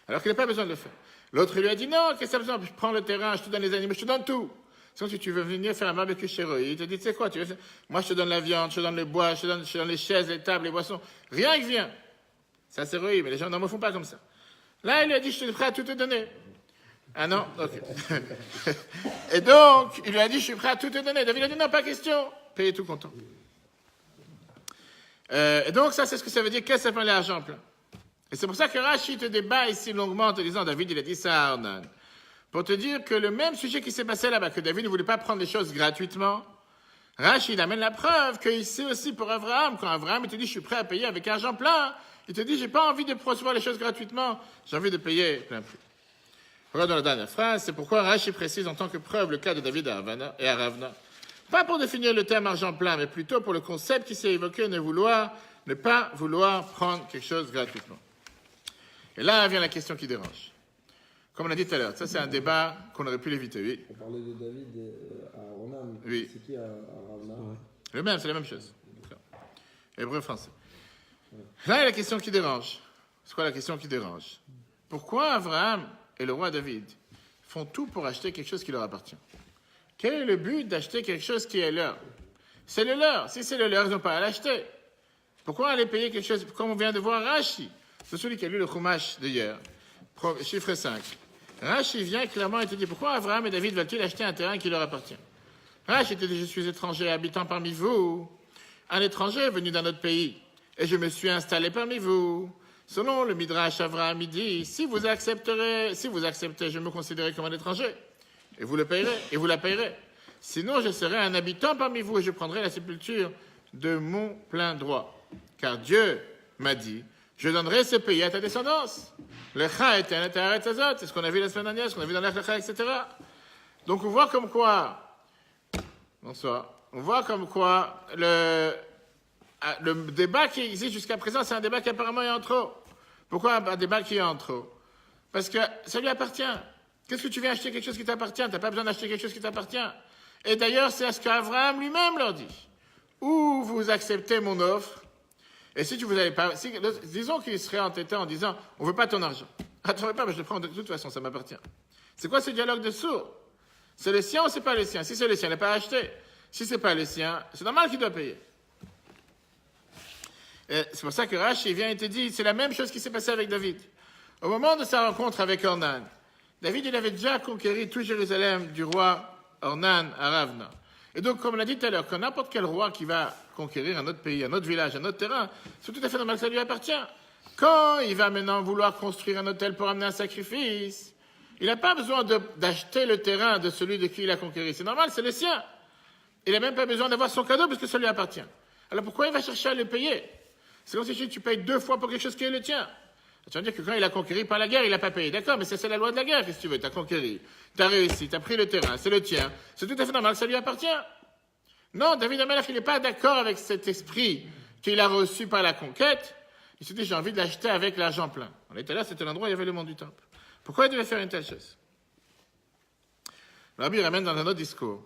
Alors qu'il n'a pas besoin de le faire. L'autre, il lui a dit, non, qu'est-ce que ça a besoin? Je prends le terrain, je te donne les animaux, je te donne tout. Sinon, si tu veux venir faire un barbecue chez eux, il te dit, tu sais quoi, moi, je te donne la viande, je te donne le bois, je te donne les chaises, les tables, les boissons. Rien qui vient. Ça, c'est vrai, mais les gens n'en me font pas comme ça. Là, il lui a dit, je suis prêt à tout te donner. Ah non? Ok. Et donc, il lui a dit, je suis prêt à tout te donner. David a dit, non, pas question. payer tout comptant. Et donc, ça, c'est ce que ça veut dire, qu'est-ce que ça fait l'argent plein. Et c'est pour ça que Rashi te débat ici longuement en te disant, David, il a dit ça à Arnan. Pour te dire que le même sujet qui s'est passé là-bas, que David ne voulait pas prendre les choses gratuitement, Rashi, il amène la preuve qu'il sait aussi pour Abraham, quand Abraham, il te dit, je suis prêt à payer avec argent plein, il te dit, j'ai pas envie de recevoir les choses gratuitement, j'ai envie de payer plein prix. Regardons la dernière phrase, c'est pourquoi Rashi précise en tant que preuve le cas de David et Aravna. Pas pour définir le terme argent plein, mais plutôt pour le concept qui s'est évoqué, ne pas vouloir prendre quelque chose gratuitement. Et là vient la question qui dérange. Comme on a dit tout à l'heure, ça c'est un débat qu'on aurait pu l'éviter, oui. On parlait de David à Ronan. Oui. C'est qui à Ravna? Le même, c'est la même chose. Hébreu français. Là il y a la question qui dérange. C'est quoi la question qui dérange? Pourquoi Abraham et le roi David font tout pour acheter quelque chose qui leur appartient? Quel est le but d'acheter quelque chose qui est leur? C'est le leur. Si c'est le leur, ils n'ont pas à l'acheter. Pourquoi aller payer quelque chose, comme on vient de voir Rashi? C'est celui qui a lu le Chumash d'hier, chiffre 5. Rashi vient clairement et te dit, pourquoi Abraham et David veulent-ils acheter un terrain qui leur appartient? Rashi te dit, je suis étranger, habitant parmi vous, un étranger venu d'un autre pays, et je me suis installé parmi vous. Selon le Midrash, Abraham il dit, si vous acceptez, je me considérerai comme un étranger, et vous le payerez, et vous la payerez. Sinon, je serai un habitant parmi vous, et je prendrai la sépulture de mon plein droit. Car Dieu m'a dit, je donnerai ce pays à ta descendance. Lecha et Azot, c'est ce qu'on a vu la semaine dernière, ce qu'on a vu dans l'Echa, etc. Donc on voit comme quoi, bonsoir, on voit comme quoi le débat qui existe jusqu'à présent, c'est un débat qui apparemment est en trop. Pourquoi un débat qui est en trop? Parce que ça lui appartient. Qu'est-ce que tu viens acheter quelque chose qui t'appartient? Tu n'as pas besoin d'acheter quelque chose qui t'appartient. Et d'ailleurs, c'est à ce qu'Abraham lui-même leur dit. Ou vous acceptez mon offre, et si tu vous avez pas, disons qu'il serait entêté en disant, on veut pas ton argent. Attends pas, mais je le prends de toute façon, ça m'appartient. C'est quoi ce dialogue de sourds? C'est le sien ou c'est pas le sien? Si c'est le sien, il n'est pas acheté. Si c'est pas le sien, c'est normal qu'il doit payer. Et c'est pour ça que Rashi vient et te dit, c'est la même chose qui s'est passé avec David. Au moment de sa rencontre avec Ornan, David, il avait déjà conquéri tout Jérusalem du roi Ornan à Ravna. Et donc, comme on l'a dit tout à l'heure, que n'importe quel roi qui va conquérir un autre pays, un autre village, un autre terrain, c'est tout à fait normal que ça lui appartient. Quand il va maintenant vouloir construire un hôtel pour amener un sacrifice, il n'a pas besoin d'acheter le terrain de celui de qui il a conquéri. C'est normal, c'est le sien. Il n'a même pas besoin d'avoir son cadeau parce que ça lui appartient. Alors pourquoi il va chercher à le payer? C'est comme si tu payes 2 fois pour quelque chose qui est le tien. Tu vas dire que quand il a conquéri par la guerre, il n'a pas payé. D'accord, mais c'est la loi de la guerre, qu'est-ce que tu veux? Tu as conquéri, tu as réussi, tu as pris le terrain, c'est le tien. C'est tout à fait normal, ça lui appartient. Non, David Amelach, il n'est pas d'accord avec cet esprit qu'il a reçu par la conquête. Il se dit, j'ai envie de l'acheter avec l'argent plein. On était là, c'était l'endroit où il y avait le monde du temple. Pourquoi il devait faire une telle chose? Le Rabbi ramène dans un autre discours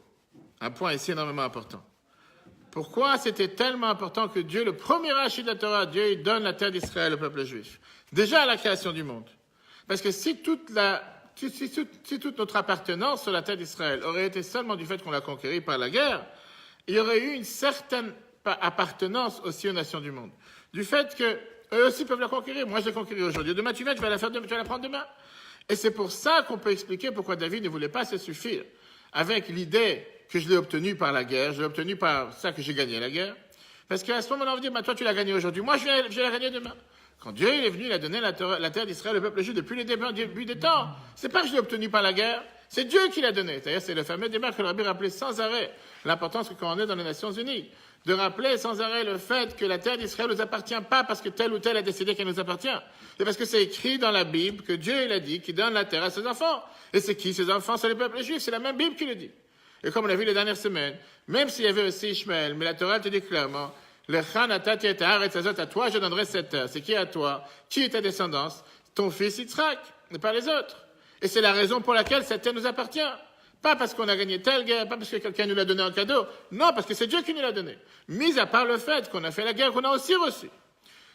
un point ici énormément important. Pourquoi c'était tellement important que Dieu, le premier rachis de la Torah, Dieu, il donne la terre d'Israël au peuple juif? Déjà à la création du monde. Parce que si toute notre appartenance sur la terre d'Israël aurait été seulement du fait qu'on l'a conquérie par la guerre, il y aurait eu une certaine appartenance aussi aux nations du monde. Du fait qu'eux aussi peuvent la conquérir. Moi, je l'ai conquérie aujourd'hui. Demain, tu vas la faire demain, tu vas la prendre demain. Et c'est pour ça qu'on peut expliquer pourquoi David ne voulait pas se suffire avec l'idée que je l'ai obtenue par la guerre, je l'ai obtenue par ça que j'ai gagné la guerre. Parce qu'à ce moment-là, on va dire, toi, tu l'as gagné aujourd'hui. Moi, je vais la gagner demain. Quand Dieu il est venu, il a donné la terre d'Israël au peuple juif depuis le début des temps. C'est pas que je l'ai obtenu par la guerre, c'est Dieu qui l'a donné. D'ailleurs, c'est le fameux débat que le Rabbi rappelait sans arrêt. L'importance que quand on est dans les Nations Unies, de rappeler sans arrêt le fait que la terre d'Israël ne nous appartient pas parce que tel ou tel a décidé qu'elle nous appartient. C'est parce que c'est écrit dans la Bible que Dieu il a dit qu'il donne la terre à ses enfants. Et c'est qui ces enfants? C'est le peuple juif. C'est la même Bible qui le dit. Et comme on l'a vu les dernières semaines, même s'il y avait aussi Ishmaël, mais la Torah te dit clairement, à toi je donnerai cette terre. C'est qui à toi? Qui est ta descendance? Ton fils Yitzhak, et pas les autres. Et c'est la raison pour laquelle cette terre nous appartient. Pas parce qu'on a gagné telle guerre, pas parce que quelqu'un nous l'a donné en cadeau. Non, parce que c'est Dieu qui nous l'a donné. Mis à part le fait qu'on a fait la guerre qu'on a aussi reçue.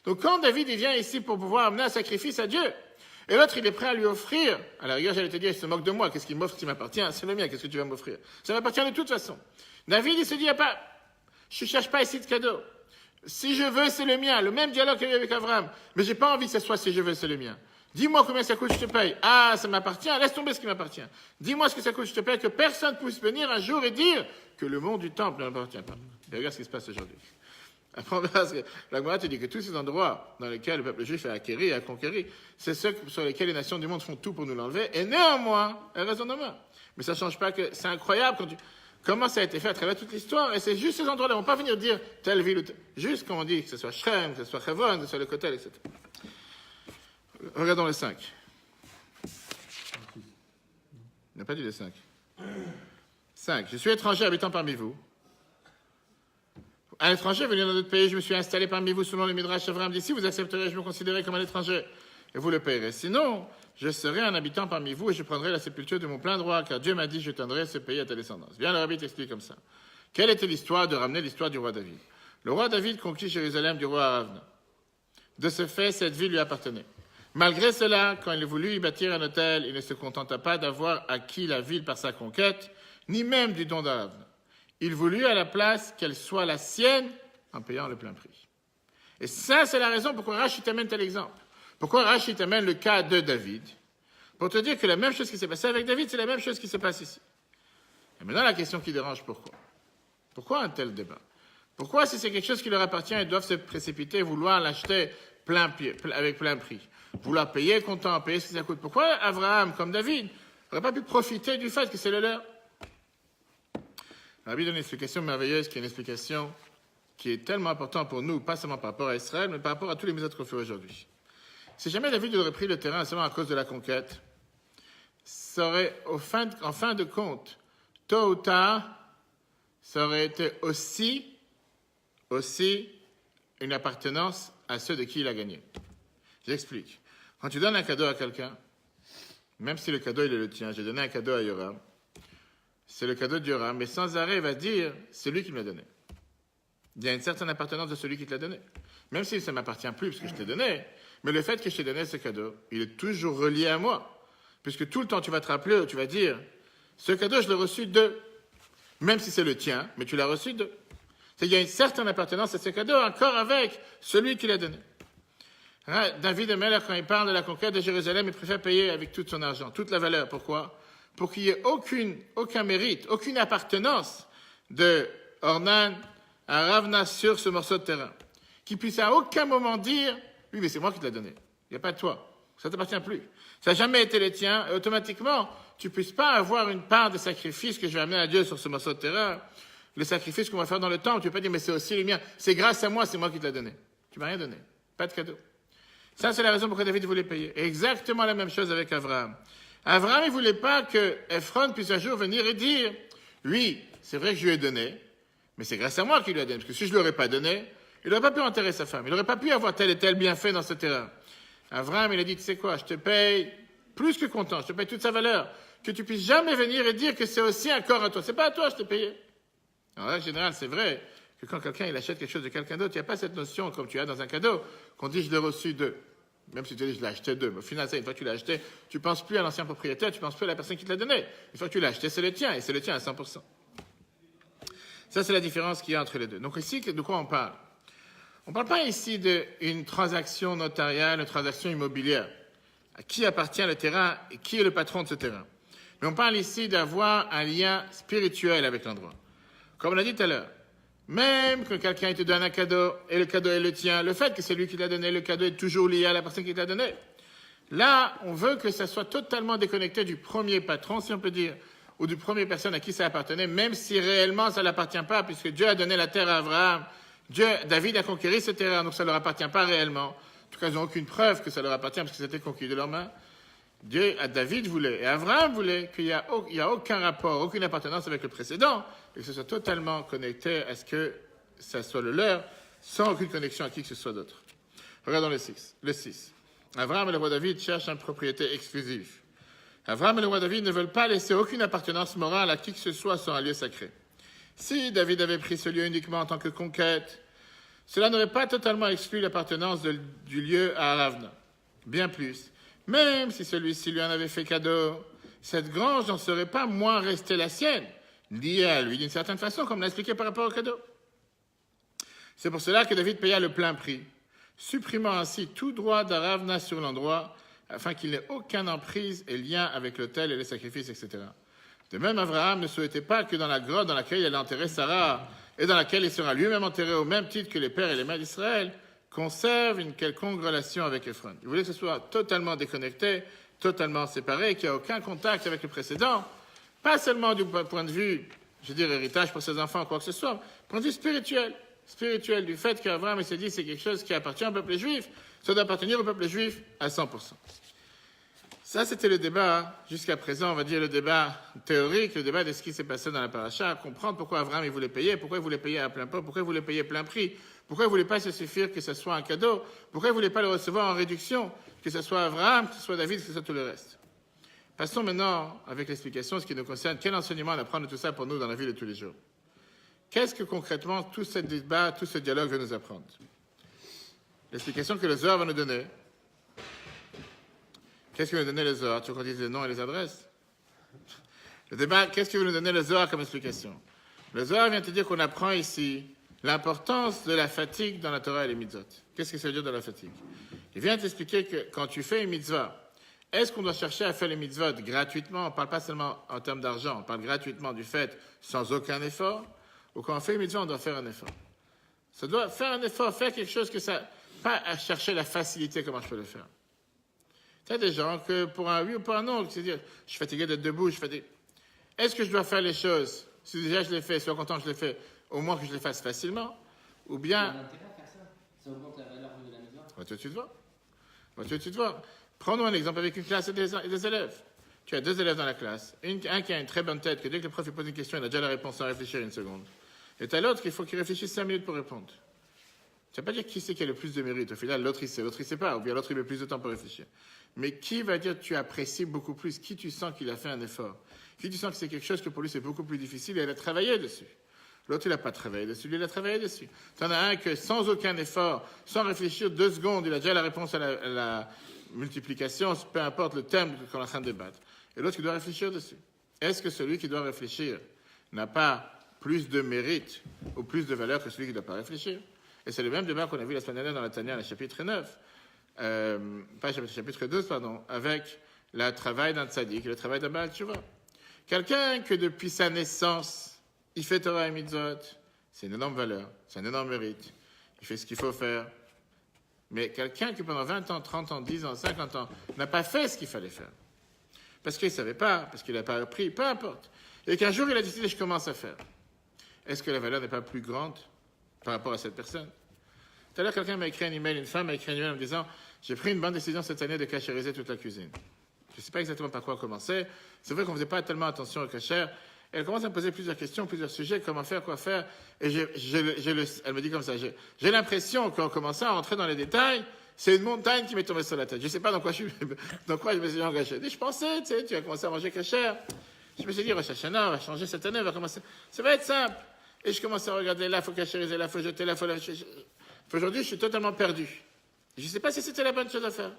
Donc quand David il vient ici pour pouvoir amener un sacrifice à Dieu, et l'autre il est prêt à lui offrir, à la rigueur j'allais te dire, il se moque de moi, qu'est-ce qu'il m'offre qui m'appartient? C'est le mien, qu'est-ce que tu vas m'offrir? Ça m'appartient de toute façon. David il se dit, je ne cherche pas ici de cadeau. Si je veux, c'est le mien. Le même dialogue qu'il y a eu avec Abraham. Mais j'ai pas envie que ce soit si je veux, c'est le mien. Dis-moi combien ça coûte, je te paye. Ah, ça m'appartient, laisse tomber ce qui m'appartient. Dis-moi ce que ça coûte, je te paye, que personne puisse venir un jour et dire que le monde du temple ne m'appartient pas. Et regarde ce qui se passe aujourd'hui. Après, on verra ce que la Gemara te dit que tous ces endroits dans lesquels le peuple juif a acquéri et a conquéri, c'est ceux sur lesquels les nations du monde font tout pour nous l'enlever, et néanmoins, elles restent en demeure. Mais ça ne change pas que c'est incroyable comment ça a été fait à travers toute l'histoire, et c'est juste ces endroits-là. On ne va pas venir dire telle ville ou telle. Juste comme on dit, que ce soit Shrem, que ce soit Hebron, que ce soit le Kotel, etc. Regardons les 5. Il n'a pas dit les 5. 5. Je suis étranger habitant parmi vous. Un étranger venu dans notre pays, je me suis installé parmi vous selon le Midrash Avraham dit, si vous accepterez, je me considérerai comme un étranger et vous le payerez. Sinon, je serai un habitant parmi vous et je prendrai la sépulture de mon plein droit, car Dieu m'a dit, je tendrai ce pays à ta descendance. Bien, le rabbi t'explique comme ça. Quelle était l'histoire de ramener l'histoire du roi David? Le roi David conquit Jérusalem du roi Aravna. De ce fait, cette ville lui appartenait. Malgré cela, quand il voulut y bâtir un hôtel, il ne se contenta pas d'avoir acquis la ville par sa conquête, ni même du don d'Aravna. Il voulut à la place qu'elle soit la sienne en payant le plein prix. Et ça, c'est la raison pourquoi Rashi t'amène tel exemple. Pourquoi Rashi t'amène le cas de David? Pour te dire que la même chose qui s'est passée avec David, c'est la même chose qui se passe ici. Et maintenant, la question qui dérange, pourquoi? Pourquoi un tel débat? Pourquoi, si c'est quelque chose qui leur appartient, ils doivent se précipiter, vouloir l'acheter avec plein prix? Vouloir payer content, payer ce que ça coûte? Pourquoi Abraham, comme David, n'aurait pas pu profiter du fait que c'est le leur? Rabbi donne une explication merveilleuse, qui est une explication qui est tellement importante pour nous, pas seulement par rapport à Israël, mais par rapport à tous les mitzvot qu'on fait aujourd'hui. Si jamais David aurait pris le terrain seulement à cause de la conquête, ça aurait, en fin de compte, tôt ou tard, ça aurait été aussi une appartenance à ceux de qui il a gagné. J'explique. Quand tu donnes un cadeau à quelqu'un, même si le cadeau il est le tien, j'ai donné un cadeau à Yoram, c'est le cadeau de Yoram, mais sans arrêt, il va dire, c'est lui qui me l'a donné. Il y a une certaine appartenance de celui qui te l'a donné. Même si ça ne m'appartient plus, parce que je t'ai donné, mais le fait que je t'ai donné ce cadeau, il est toujours relié à moi. Puisque tout le temps, tu vas te rappeler, tu vas dire, ce cadeau, je l'ai reçu d'eux. Même si c'est le tien, mais tu l'as reçu d'eux. Il y a une certaine appartenance à ce cadeau, encore avec celui qui l'a donné. David Ameller, quand il parle de la conquête de Jérusalem, il préfère payer avec tout son argent, toute la valeur. Pourquoi? Pour qu'il n'y ait aucun mérite, aucune appartenance de Ornan à Ravna sur ce morceau de terrain. Qu'il puisse à aucun moment dire, oui, mais c'est moi qui te l'ai donné. Il n'y a pas de toi. Ça ne t'appartient plus. Ça n'a jamais été le tien. Et automatiquement, tu ne puisses pas avoir une part de sacrifice que je vais amener à Dieu sur ce morceau de terrain. Le sacrifice qu'on va faire dans le temple, tu ne peux pas dire, mais c'est aussi le mien. C'est grâce à moi, c'est moi qui te l'ai donné. Tu ne m'as rien donné. Pas de cadeau. Ça, c'est la raison pourquoi David voulait payer. Exactement la même chose avec Abraham. Abraham, il ne voulait pas que Ephron puisse un jour venir et dire, oui, c'est vrai que je lui ai donné, mais c'est grâce à moi qu'il lui a donné. Parce que si je ne lui aurais pas donné, il n'aurait pas pu enterrer sa femme. Il n'aurait pas pu avoir tel et tel bienfait dans ce terrain. Abraham, il a dit, tu sais quoi, je te paye plus que content, je te paye toute sa valeur. Que tu puisses jamais venir et dire que c'est aussi un corps à toi. C'est pas à toi, je t'ai payé. Alors là, en général, c'est vrai que quand quelqu'un il achète quelque chose de quelqu'un d'autre, il n'y a pas cette notion, comme tu as dans un cadeau, qu'on dit je l'ai reçu d'eux. Même si tu dis je l'ai acheté d'eux. Mais au final, une fois que tu l'as acheté, tu ne penses plus à l'ancien propriétaire, tu ne penses plus à la personne qui te l'a donné. Une fois que tu l'as acheté, c'est le tien, et c'est le tien à 100%. Ça, c'est la différence qu'il y a entre les deux. Donc ici, de quoi on parle? On ne parle pas ici d'une transaction notariale, une transaction immobilière. À qui appartient le terrain et qui est le patron de ce terrain. Mais on parle ici d'avoir un lien spirituel avec l'endroit. Comme on l'a dit tout à l'heure, même quand quelqu'un te donne un cadeau et le cadeau est le tien, le fait que c'est lui qui l'a donné, le cadeau est toujours lié à la personne qui te l'a donné. Là, on veut que ça soit totalement déconnecté du premier patron, si on peut dire, ou du premier personne à qui ça appartenait, même si réellement ça ne l'appartient pas, puisque Dieu a donné la terre à Abraham. David a conquéri ce terrain, donc ça ne leur appartient pas réellement. En tout cas, ils n'ont aucune preuve que ça leur appartient, parce que c'était conquis de leurs mains. David voulait, et Abraham voulait qu'il n'y a aucun rapport, aucune appartenance avec le précédent, et que ce soit totalement connecté à ce que ça soit le leur, sans aucune connexion à qui que ce soit d'autre. Regardons le 6. Abraham et le roi David cherchent une propriété exclusive. Abraham et le roi David ne veulent pas laisser aucune appartenance morale à qui que ce soit sur un lieu sacré. Si David avait pris ce lieu uniquement en tant que conquête, cela n'aurait pas totalement exclu l'appartenance du lieu à Ravna. Bien plus. Même si celui-ci lui en avait fait cadeau, cette grange n'en serait pas moins restée la sienne, liée à lui d'une certaine façon, comme l'a expliqué par rapport au cadeau. C'est pour cela que David paya le plein prix, supprimant ainsi tout droit d'Aravna sur l'endroit, afin qu'il n'ait aucune emprise et lien avec l'autel et les sacrifices, etc. De même, Abraham ne souhaitait pas que dans la grotte dans laquelle il allait enterrer Sarah, et dans laquelle il sera lui-même enterré au même titre que les pères et les mères d'Israël, conserve une quelconque relation avec Ephron. Il voulait que ce soit totalement déconnecté, totalement séparé, qu'il n'y ait aucun contact avec le précédent, pas seulement du point de vue, je veux dire, héritage pour ses enfants, quoi que ce soit, point de vue spirituel du fait qu'Abraham s'est dit c'est quelque chose qui appartient au peuple juif, ça doit appartenir au peuple juif à 100%. Ça, c'était le débat, jusqu'à présent, on va dire le débat théorique, le débat de ce qui s'est passé dans la paracha, comprendre pourquoi Abraham il voulait payer, pourquoi il voulait payer à plein pot, pourquoi il voulait payer plein prix, pourquoi il ne voulait pas se suffire que ce soit un cadeau, pourquoi il ne voulait pas le recevoir en réduction, que ce soit Abraham, que ce soit David, que ce soit tout le reste. Passons maintenant avec l'explication, ce qui nous concerne, quel enseignement on apprend de tout ça pour nous dans la vie de tous les jours. Qu'est-ce que concrètement tout ce débat, tout ce dialogue veut nous apprendre? L'explication que le Zohar va nous donner. Qu'est-ce que veut nous donner le Zohar? Tu veux qu'on dise les noms et les adresses? Le débat, qu'est-ce que veut nous donner le Zohar comme explication? Le Zohar vient te dire qu'on apprend ici l'importance de la fatigue dans la Torah et les mitzvot. Qu'est-ce que ça veut dire de la fatigue? Il vient t'expliquer que quand tu fais une mitzvah, est-ce qu'on doit chercher à faire les mitzvot gratuitement? On ne parle pas seulement en termes d'argent, on parle gratuitement du fait, sans aucun effort. Ou quand on fait une mitzvah, on doit faire un effort. Ça doit faire un effort, faire quelque chose que ça... Pas à chercher la facilité, comment je peux le faire. Tu as des gens que pour un oui ou pour un non, c'est-à-dire, je suis fatigué d'être debout, est-ce que je dois faire les choses? Si déjà je les fais, sois content que je les fais, au moins que je les fasse facilement, ou bien... Il y a un intérêt à faire ça. Ça augmente la valeur de la maison. On va tout de suite voir. Prends-nous un exemple avec une classe et des élèves. Tu as 2 élèves dans la classe. Un qui a une très bonne tête, que dès que le prof lui pose une question, il a déjà la réponse sans réfléchir une seconde. Et tu as l'autre qu'il faut qu'il réfléchisse 5 minutes pour répondre. Ça ne veut pas dire qui c'est qui a le plus de mérite. Au final, l'autre il sait pas, ou bien l'autre il met plus de temps pour réfléchir. Mais qui va dire que tu apprécies beaucoup plus? Qui tu sens qu'il a fait un effort? Qui tu sens que c'est quelque chose que pour lui c'est beaucoup plus difficile et il a travaillé dessus? L'autre il n'a pas travaillé dessus, lui il a travaillé dessus. Tu en as un que sans aucun effort, sans réfléchir 2 secondes, il a déjà la réponse à la multiplication, peu importe le thème qu'on est en train de débattre. Et l'autre qui doit réfléchir dessus. Est-ce que celui qui doit réfléchir n'a pas plus de mérite ou plus de valeur que celui qui ne doit pas réfléchir? Et c'est le même débat qu'on a vu la semaine dernière dans la Tania, le chapitre 9, chapitre 12, avec le travail d'un tzaddik et le travail d'un Baal Tshuva. Quelqu'un que depuis sa naissance, il fait Torah et Mitzvot, c'est une énorme valeur, c'est un énorme mérite. Il fait ce qu'il faut faire. Mais quelqu'un qui pendant 20 ans, 30 ans, 10 ans, 50 ans, n'a pas fait ce qu'il fallait faire, parce qu'il ne savait pas, parce qu'il n'a pas appris, peu importe, et qu'un jour il a décidé je commence à faire, est-ce que la valeur n'est pas plus grande par rapport à cette personne? Tout à l'heure, quelqu'un m'a écrit un email, une femme m'a écrit un email en me disant j'ai pris une bonne décision cette année de cachériser toute la cuisine. Je ne sais pas exactement par quoi commencer. C'est vrai qu'on ne faisait pas tellement attention au cachère. Elle commence à me poser plusieurs questions, plusieurs sujets, comment faire, quoi faire. Et elle me dit comme ça, j'ai l'impression qu'en commençant à rentrer dans les détails, c'est une montagne qui m'est tombée sur la tête. Je ne sais pas dans quoi je me suis engagé. Et je pensais, tu sais, tu vas commencer à manger cachère. Je me suis dit, Rosh Hashanah, on va changer cette année, on va commencer. Ça va être simple. Et je commence à regarder, là, il faut cachériser, là, il faut jeter, là, il faut... Aujourd'hui, je suis totalement perdu. Je ne sais pas si c'était la bonne chose à faire.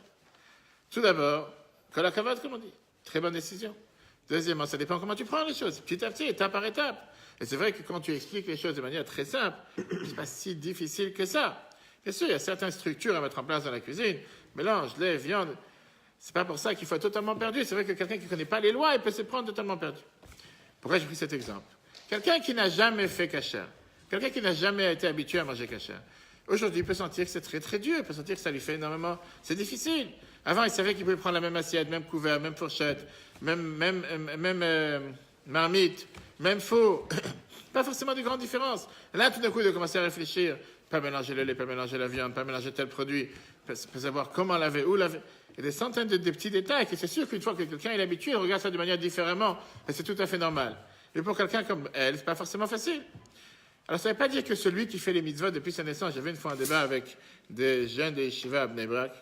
Tout d'abord, kol hakavod, comme on dit. Très bonne décision. Deuxièmement, ça dépend comment tu prends les choses, petit à petit, étape par étape. Et c'est vrai que quand tu expliques les choses de manière très simple, c'est pas si difficile que ça. Bien sûr, il y a certaines structures à mettre en place dans la cuisine. Mélange, lait, viande. C'est pas pour ça qu'il faut être totalement perdu. C'est vrai que quelqu'un qui ne connaît pas les lois, il peut se prendre totalement perdu. Pourquoi j'ai pris cet exemple? Quelqu'un qui n'a jamais fait kasher, quelqu'un qui n'a jamais été habitué à manger kasher, aujourd'hui, il peut sentir que c'est très très dur, il peut sentir que ça lui fait énormément... C'est difficile. Avant, il savait qu'il pouvait prendre la même assiette, même couvert, même fourchette, même marmite, même faux. Pas forcément de grandes différences. Là, tout d'un coup, il a commencé à réfléchir. Pas mélanger le lait, pas mélanger la viande, pas mélanger tel produit. Pas savoir comment laver, où laver. Il y a des centaines de petits détails. Et c'est sûr qu'une fois que quelqu'un est habitué, il regarde ça de manière différemment. Et c'est tout à fait normal. Mais pour quelqu'un comme elle, c'est pas forcément facile. Alors, ça ne veut pas dire que celui qui fait les mitzvot depuis sa naissance, j'avais une fois un débat avec des jeunes des yeshivas à Bnei Brak.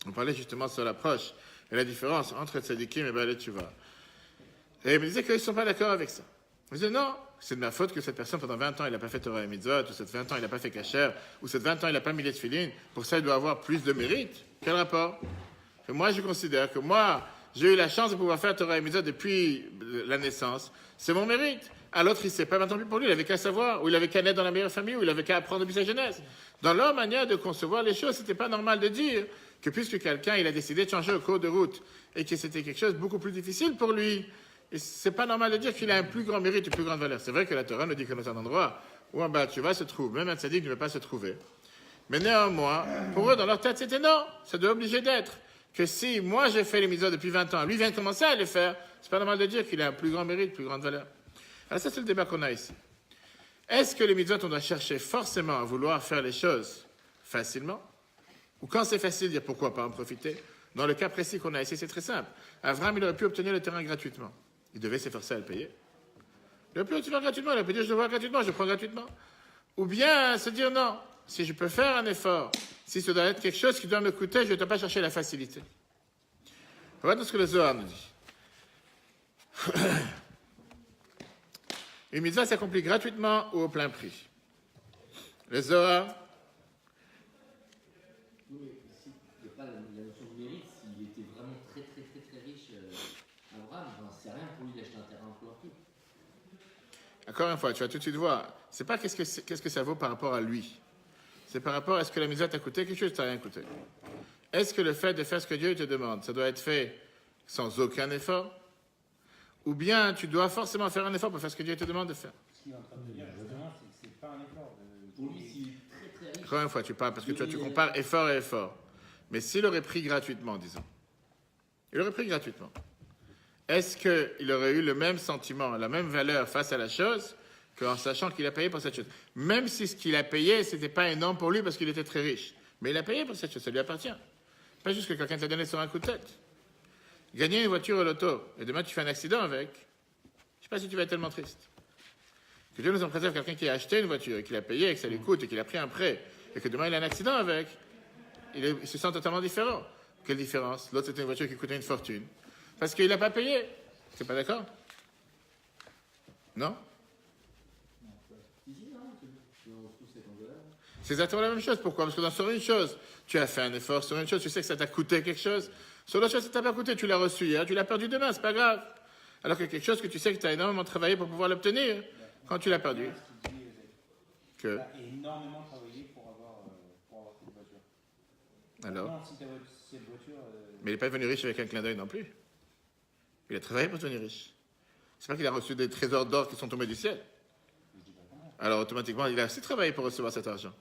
On parlait justement sur l'approche et la différence entre tzadikim et Baalei Tshuva. Et ils me disaient qu'ils ne sont pas d'accord avec ça. Ils me disaient non, c'est de ma faute que cette personne pendant 20 ans, il n'a pas fait Torah et mitzvot, ou cette 20 ans, il n'a pas fait kasher, ou cette 20 ans, il n'a pas mis les tefillin. Pour ça, il doit avoir plus de mérite. Quel rapport? Et moi, je considère que moi, j'ai eu la chance de pouvoir faire Torah et mitzvot depuis la naissance. C'est mon mérite. À l'autre, il ne sait pas, maintenant plus pour lui, il avait qu'à savoir, ou il avait qu'à naître dans la meilleure famille, ou il avait qu'à apprendre depuis sa jeunesse. Dans leur manière de concevoir les choses, c'était pas normal de dire que puisque quelqu'un, il a décidé de changer le cours de route, et que c'était quelque chose de beaucoup plus difficile pour lui, Et c'est pas normal de dire qu'il a un plus grand mérite, une plus grande valeur. C'est vrai que la Torah nous dit que dans un endroit où un Baal Tshuva se trouve, même un tzaddik ne veut pas se trouver. Mais néanmoins, pour eux, dans leur tête, c'était non, ça doit obliger d'être. Que si moi j'ai fait les mitzvot depuis 20 ans, lui vient de commencer à les faire, c'est pas normal de dire qu'il a un plus grand mérite, une plus grande valeur. Alors ça, c'est le débat qu'on a ici. Est-ce que les mitzvot, on doit chercher forcément à vouloir faire les choses facilement? Ou quand c'est facile, dire pourquoi pas en profiter? Dans le cas précis qu'on a ici, c'est très simple. Abraham, il aurait pu obtenir le terrain gratuitement. Il devait s'efforcer à le payer. Il aurait pu l'obtenir gratuitement, il aurait pu dire je le vois gratuitement, je le prends gratuitement. Ou bien se dire non, si je peux faire un effort, si ça doit être quelque chose qui doit me coûter, je ne dois pas chercher la facilité. Voilà ce que le Zohar nous dit. Une mitzvah s'accomplit gratuitement ou au plein prix. Le Zohar. Oui, mais ici, il n'y a pas la notion de mérite. S'il était vraiment très riche, Abraham, ben, c'est rien pour lui d'acheter un terrain en plein prix. Encore une fois, tu vas tout de suite voir. C'est pas qu'est-ce que ça vaut par rapport à lui. C'est par rapport à est-ce que la mitzvah t'a coûté quelque chose, t'a rien coûté. Est-ce que le fait de faire ce que Dieu te demande, ça doit être fait sans aucun effort? Ou bien tu dois forcément faire un effort pour faire ce que Dieu te demande de faire? Ce qu'il est en train de dire, justement, c'est que c'est pas un effort. Pour lui, s'il est très riche. Encore une fois, tu parles parce que tu compares effort et effort. Mais s'il aurait pris gratuitement, disons, il aurait pris gratuitement. Est-ce qu'il aurait eu le même sentiment, la même valeur face à la chose qu'en sachant qu'il a payé pour cette chose? Même si ce qu'il a payé, ce n'était pas énorme pour lui parce qu'il était très riche. Mais il a payé pour cette chose, ça lui appartient. Pas juste que quelqu'un te l'a donné sur un coup de tête. Gagner une voiture au loto, et demain tu fais un accident avec, je ne sais pas si tu vas être tellement triste. Que Dieu nous en préserve quelqu'un qui a acheté une voiture, et qui l'a payé, et que ça lui coûte, et qu'il a pris un prêt, et que demain il a un accident avec, il se sent totalement différent. Quelle différence? L'autre c'était une voiture qui coûtait une fortune. Parce qu'il n'a pas payé. Tu n'es pas d'accord? Non? C'est exactement la même chose. Pourquoi? Parce que sur une chose, tu as fait un effort. Sur une chose, tu sais que ça t'a coûté quelque chose. Sur l'autre chose, ça t'a pas coûté. Tu l'as reçu hier, tu l'as perdu demain. C'est pas grave. Alors que quelque chose que tu sais que tu as énormément travaillé pour pouvoir l'obtenir, quand tu l'as perdu. Tu as énormément travaillé pour avoir cette voiture. Alors? Non, si tu as cette voiture. Mais il n'est pas devenu riche avec un clin d'œil non plus. Il a travaillé pour devenir riche. C'est pas qu'il a reçu des trésors d'or qui sont tombés du ciel. Alors automatiquement, il a assez travaillé pour recevoir cet argent.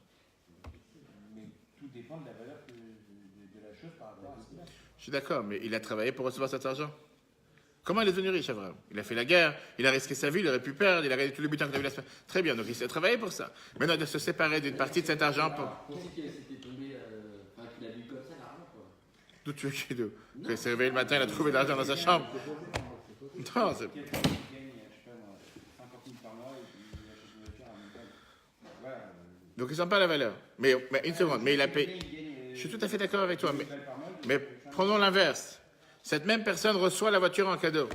Mais tout dépend de la valeur de la chose par rapport à ce qu'il a. Je suis d'accord, mais il a travaillé pour recevoir cet argent. Comment il est devenu riche, Abraham? Il a fait la guerre, il a risqué sa vie, il aurait pu perdre, il a gagné tous les butins qu'il a eu la semaine. Très bien, donc il s'est travaillé pour ça. Maintenant, de se séparer d'une partie de cet argent pour... Je pensais qu'il s'était tombé, enfin qu'il a vu comme ça l'argent, quoi. D'où tu veux qu'il est? Quand il s'est réveillé le matin, il a trouvé de l'argent dans sa chambre. Non, c'est... Quelqu'un qui gagne, je sais pas moi, 50 000 par mois et puis il achète une voiture à un montant. Voilà. Donc il ne sent pas la valeur. Mais une seconde, mais il a payé... Je suis tout à fait d'accord avec toi, mais prenons l'inverse. Cette même personne reçoit la voiture en cadeau,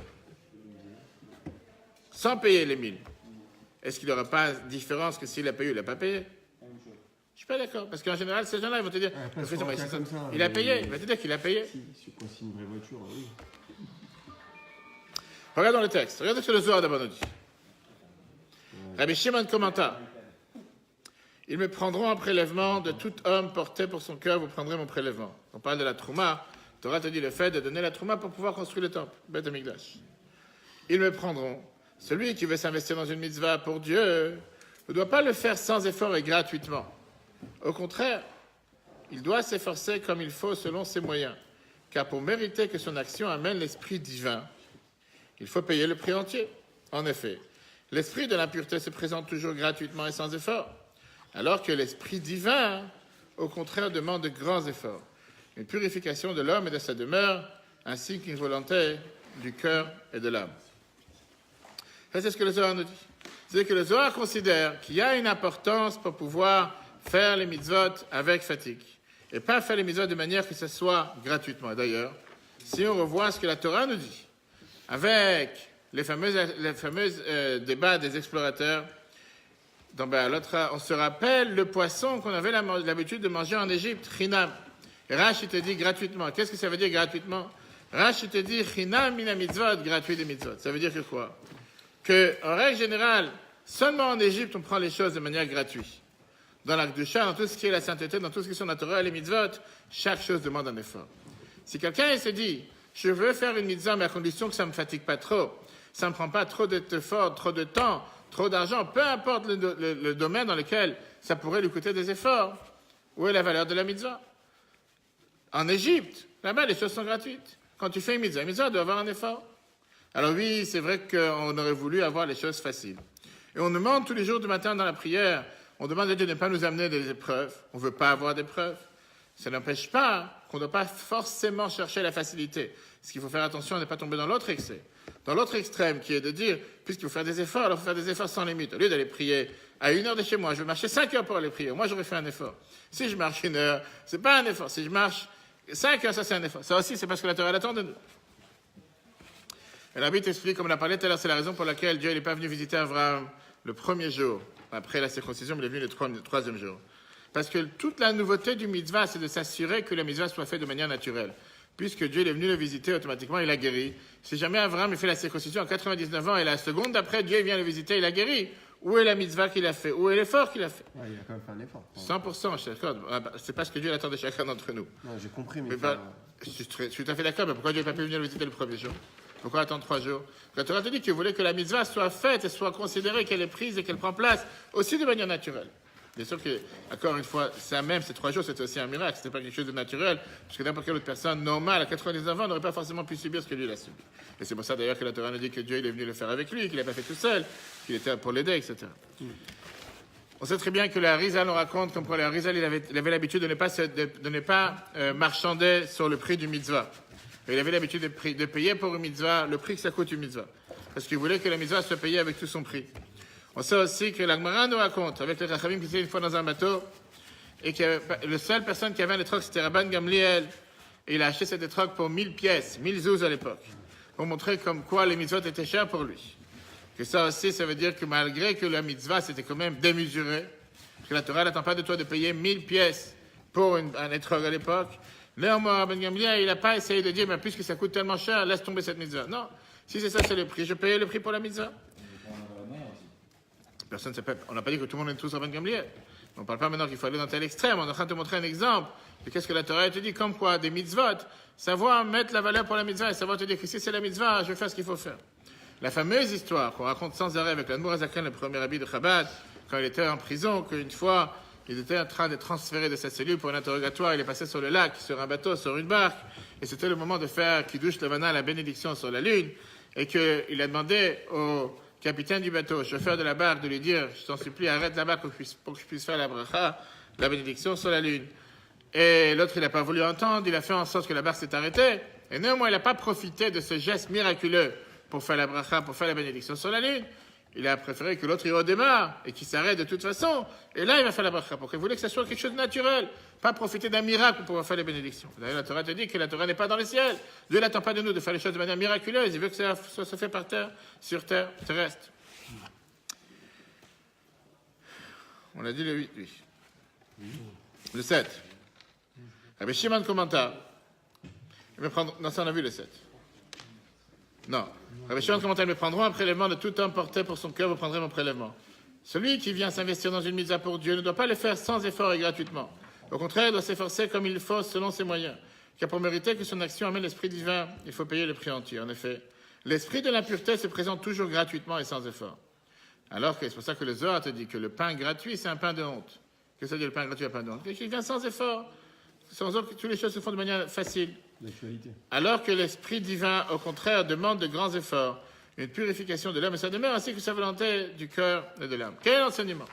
sans payer les 1000. Est-ce qu'il n'y aura pas de différence que s'il a payé ou il n'a pas payé? Je ne suis pas d'accord, parce qu'en général, ces gens-là, ils vont te dire, il a payé, il va te dire qu'il a payé. Si c'est une vraie voiture, oui. Regardons le texte, regardez ce que le Zohar d'abord nous dit. Rabbi Shimon commenta. Ils me prendront un prélèvement de tout homme porté pour son cœur, vous prendrez mon prélèvement. On parle de la trouma. Torah te dit le fait de donner la trouma pour pouvoir construire le temple, Beth Amikdash. Ils me prendront. Celui qui veut s'investir dans une mitzvah pour Dieu ne doit pas le faire sans effort et gratuitement. Au contraire, il doit s'efforcer comme il faut selon ses moyens. Car pour mériter que son action amène l'esprit divin, il faut payer le prix entier. En effet, l'esprit de l'impureté se présente toujours gratuitement et sans effort, alors que l'esprit divin, au contraire, demande de grands efforts. Une purification de l'homme et de sa demeure, ainsi qu'une volonté du cœur et de l'âme. Ça, c'est ce que le Zohar nous dit. C'est que le Zohar considère qu'il y a une importance pour pouvoir faire les mitzvot avec fatigue, et pas faire les mitzvot de manière que ce soit gratuitement. D'ailleurs, si on revoit ce que la Torah nous dit, avec les fameux débats des explorateurs, on se rappelle le poisson qu'on avait l'habitude de manger en Égypte, chinam. Rashi te dit gratuitement. Qu'est-ce que ça veut dire gratuitement? Rashi te dit chinam mina mitzvot, gratuit des mitzvot. Ça veut dire que quoi? Que, en règle générale, seulement en Égypte, on prend les choses de manière gratuite. Dans l'Akdusha, dans tout ce qui est la sainteté, dans tout ce qui est son Torah et les mitzvot, chaque chose demande un effort. Si quelqu'un se dit, je veux faire une mitzvah, mais à condition que ça ne me fatigue pas trop, ça ne prend pas trop d'efforts, trop de temps, trop d'argent, peu importe le domaine dans lequel ça pourrait lui coûter des efforts. Où est la valeur de la mitzvah? En Égypte, là-bas, les choses sont gratuites. Quand tu fais une mitzvah doit avoir un effort. Alors oui, c'est vrai qu'on aurait voulu avoir les choses faciles. Et on demande tous les jours du matin dans la prière, on demande à Dieu de ne pas nous amener des épreuves. On ne veut pas avoir d'épreuves. Ça n'empêche pas qu'on ne doit pas forcément chercher la facilité. Ce qu'il faut faire attention à ne pas tomber dans l'autre excès. Dans l'autre extrême, qui est de dire, puisqu'il faut faire des efforts, alors il faut faire des efforts sans limite. Au lieu d'aller prier à 1 heure de chez moi, je vais marcher 5 heures pour aller prier. Moi, j'aurais fait un effort. Si je marche 1 heure, c'est pas un effort. Si je marche 5 heures, ça c'est un effort. Ça aussi, c'est parce que la Torah l'attend de nous. Et la Bible explique, comme on a parlé tout à l'heure, c'est la raison pour laquelle Dieu n'est pas venu visiter Abraham le premier jour, après la circoncision, mais il est venu le troisième jour. Parce que toute la nouveauté du mitzvah, c'est de s'assurer que la mitzvah soit faite de manière naturelle. Puisque Dieu est venu le visiter, automatiquement, il a guéri. Si jamais Abraham fait la circoncision à 99 ans et la seconde d'après, Dieu vient le visiter, il a guéri. Où est la mitzvah qu'il a fait? Où est l'effort qu'il a fait? Ouais, il a quand même fait un effort. 100%, je suis d'accord. C'est pas ce que Dieu attend de chacun d'entre nous. Non, j'ai compris, mais... Je suis tout à fait d'accord, mais pourquoi Dieu n'a pas pu venir le visiter le premier jour? Pourquoi attendre 3 jours? La Torah te dit qu'il voulait que la mitzvah soit faite et soit considérée, qu'elle est prise et qu'elle prend place aussi de manière naturelle. Bien sûr que, encore une fois, ça même, ces 3 jours, c'était aussi un miracle, c'était pas quelque chose de naturel, parce que n'importe quelle autre personne normale, à 99 ans, n'aurait pas forcément pu subir ce que lui, il a subi. Et c'est pour ça, d'ailleurs, que la Torah nous dit que Dieu, il est venu le faire avec lui, qu'il n'a pas fait tout seul, qu'il était pour l'aider, etc. On sait très bien que la Rizal nous raconte, comme quoi la Rizal, il avait l'habitude de ne pas marchander sur le prix du mitzvah. Et il avait l'habitude de payer pour une mitzvah le prix que ça coûte une mitzvah. Parce qu'il voulait que la mitzvah soit payée avec tout son prix. On sait aussi que la Gemara nous raconte, avec les Rachamim qui étaient une fois dans un bateau, et que la seule personne qui avait un étroc, c'était Rabban Gamliel, et il a acheté cet étroc pour 1000 pièces, 1000 zouz à l'époque, pour montrer comme quoi les mitzvot étaient chers pour lui. Que ça aussi, ça veut dire que malgré que la mitzvah, c'était quand même démesuré, parce que la Torah n'attend pas de toi de payer 1000 pièces pour un étroc à l'époque, néanmoins, Rabban Gamliel, il n'a pas essayé de dire, mais puisque ça coûte tellement cher, laisse tomber cette mitzvah. Non, si c'est ça, c'est le prix. Je payais le prix pour la mitzvah. Personne ne on n'a pas dit que tout le monde est tous Rabban Gamliel. On ne parle pas maintenant qu'il faut aller dans tel extrême. On est en train de te montrer un exemple de qu'est-ce que la Torah te dit, comme quoi des mitzvot, savoir mettre la valeur pour la mitzvah et savoir te dire que si c'est la mitzvah, je vais faire ce qu'il faut faire. La fameuse histoire qu'on raconte sans arrêt avec l'Admour Azakan, le premier rabbi de Chabad, quand il était en prison, qu'une fois, il était en train de transférer de sa cellule pour un interrogatoire, il est passé sur le lac, sur un bateau, sur une barque, et c'était le moment de faire Kiddush Levana, la bénédiction sur la lune, et qu'il a demandé au capitaine du bateau, chauffeur de la barque, de lui dire, je t'en supplie, arrête la barque pour que je puisse faire la bracha, la bénédiction sur la lune. Et l'autre, il n'a pas voulu entendre, il a fait en sorte que la barque s'est arrêtée, et néanmoins, il n'a pas profité de ce geste miraculeux pour faire la bracha, pour faire la bénédiction sur la lune. Il a préféré que l'autre il redémarre et qu'il s'arrête de toute façon. Et là, il va faire la bracha. Parce qu'il voulait que ça soit quelque chose de naturel. Pas profiter d'un miracle pour pouvoir faire les bénédictions. D'ailleurs, la Torah te dit que la Torah n'est pas dans le ciel. Dieu n'attend pas de nous de faire les choses de manière miraculeuse. Il veut que ça se fait par terre, sur terre, terrestre. On a dit le 8, oui. Le 7. Rabbi Shimon commenta. Non, ça on a vu le 7. Non. Rabbi Shimon commenta, ils me prendront un prélèvement de tout homme porté pour son cœur, vous prendrez mon prélèvement. Celui qui vient s'investir dans une mitzvah pour Dieu ne doit pas le faire sans effort et gratuitement. Au contraire, il doit s'efforcer comme il faut selon ses moyens. Car pour mériter que son action amène l'esprit divin, il faut payer le prix entier. En effet, l'esprit de l'impureté se présente toujours gratuitement et sans effort. Alors que c'est pour ça que le Zohar te dit que le pain gratuit, c'est un pain de honte. Qu'est-ce que ça dit le pain gratuit, un pain de honte? Il vient sans effort. Sans autre, toutes les choses se font de manière facile. Alors que l'esprit divin, au contraire, demande de grands efforts, une purification de l'âme et sa demeure, ainsi que sa volonté du cœur et de l'âme. Quel est l'enseignement?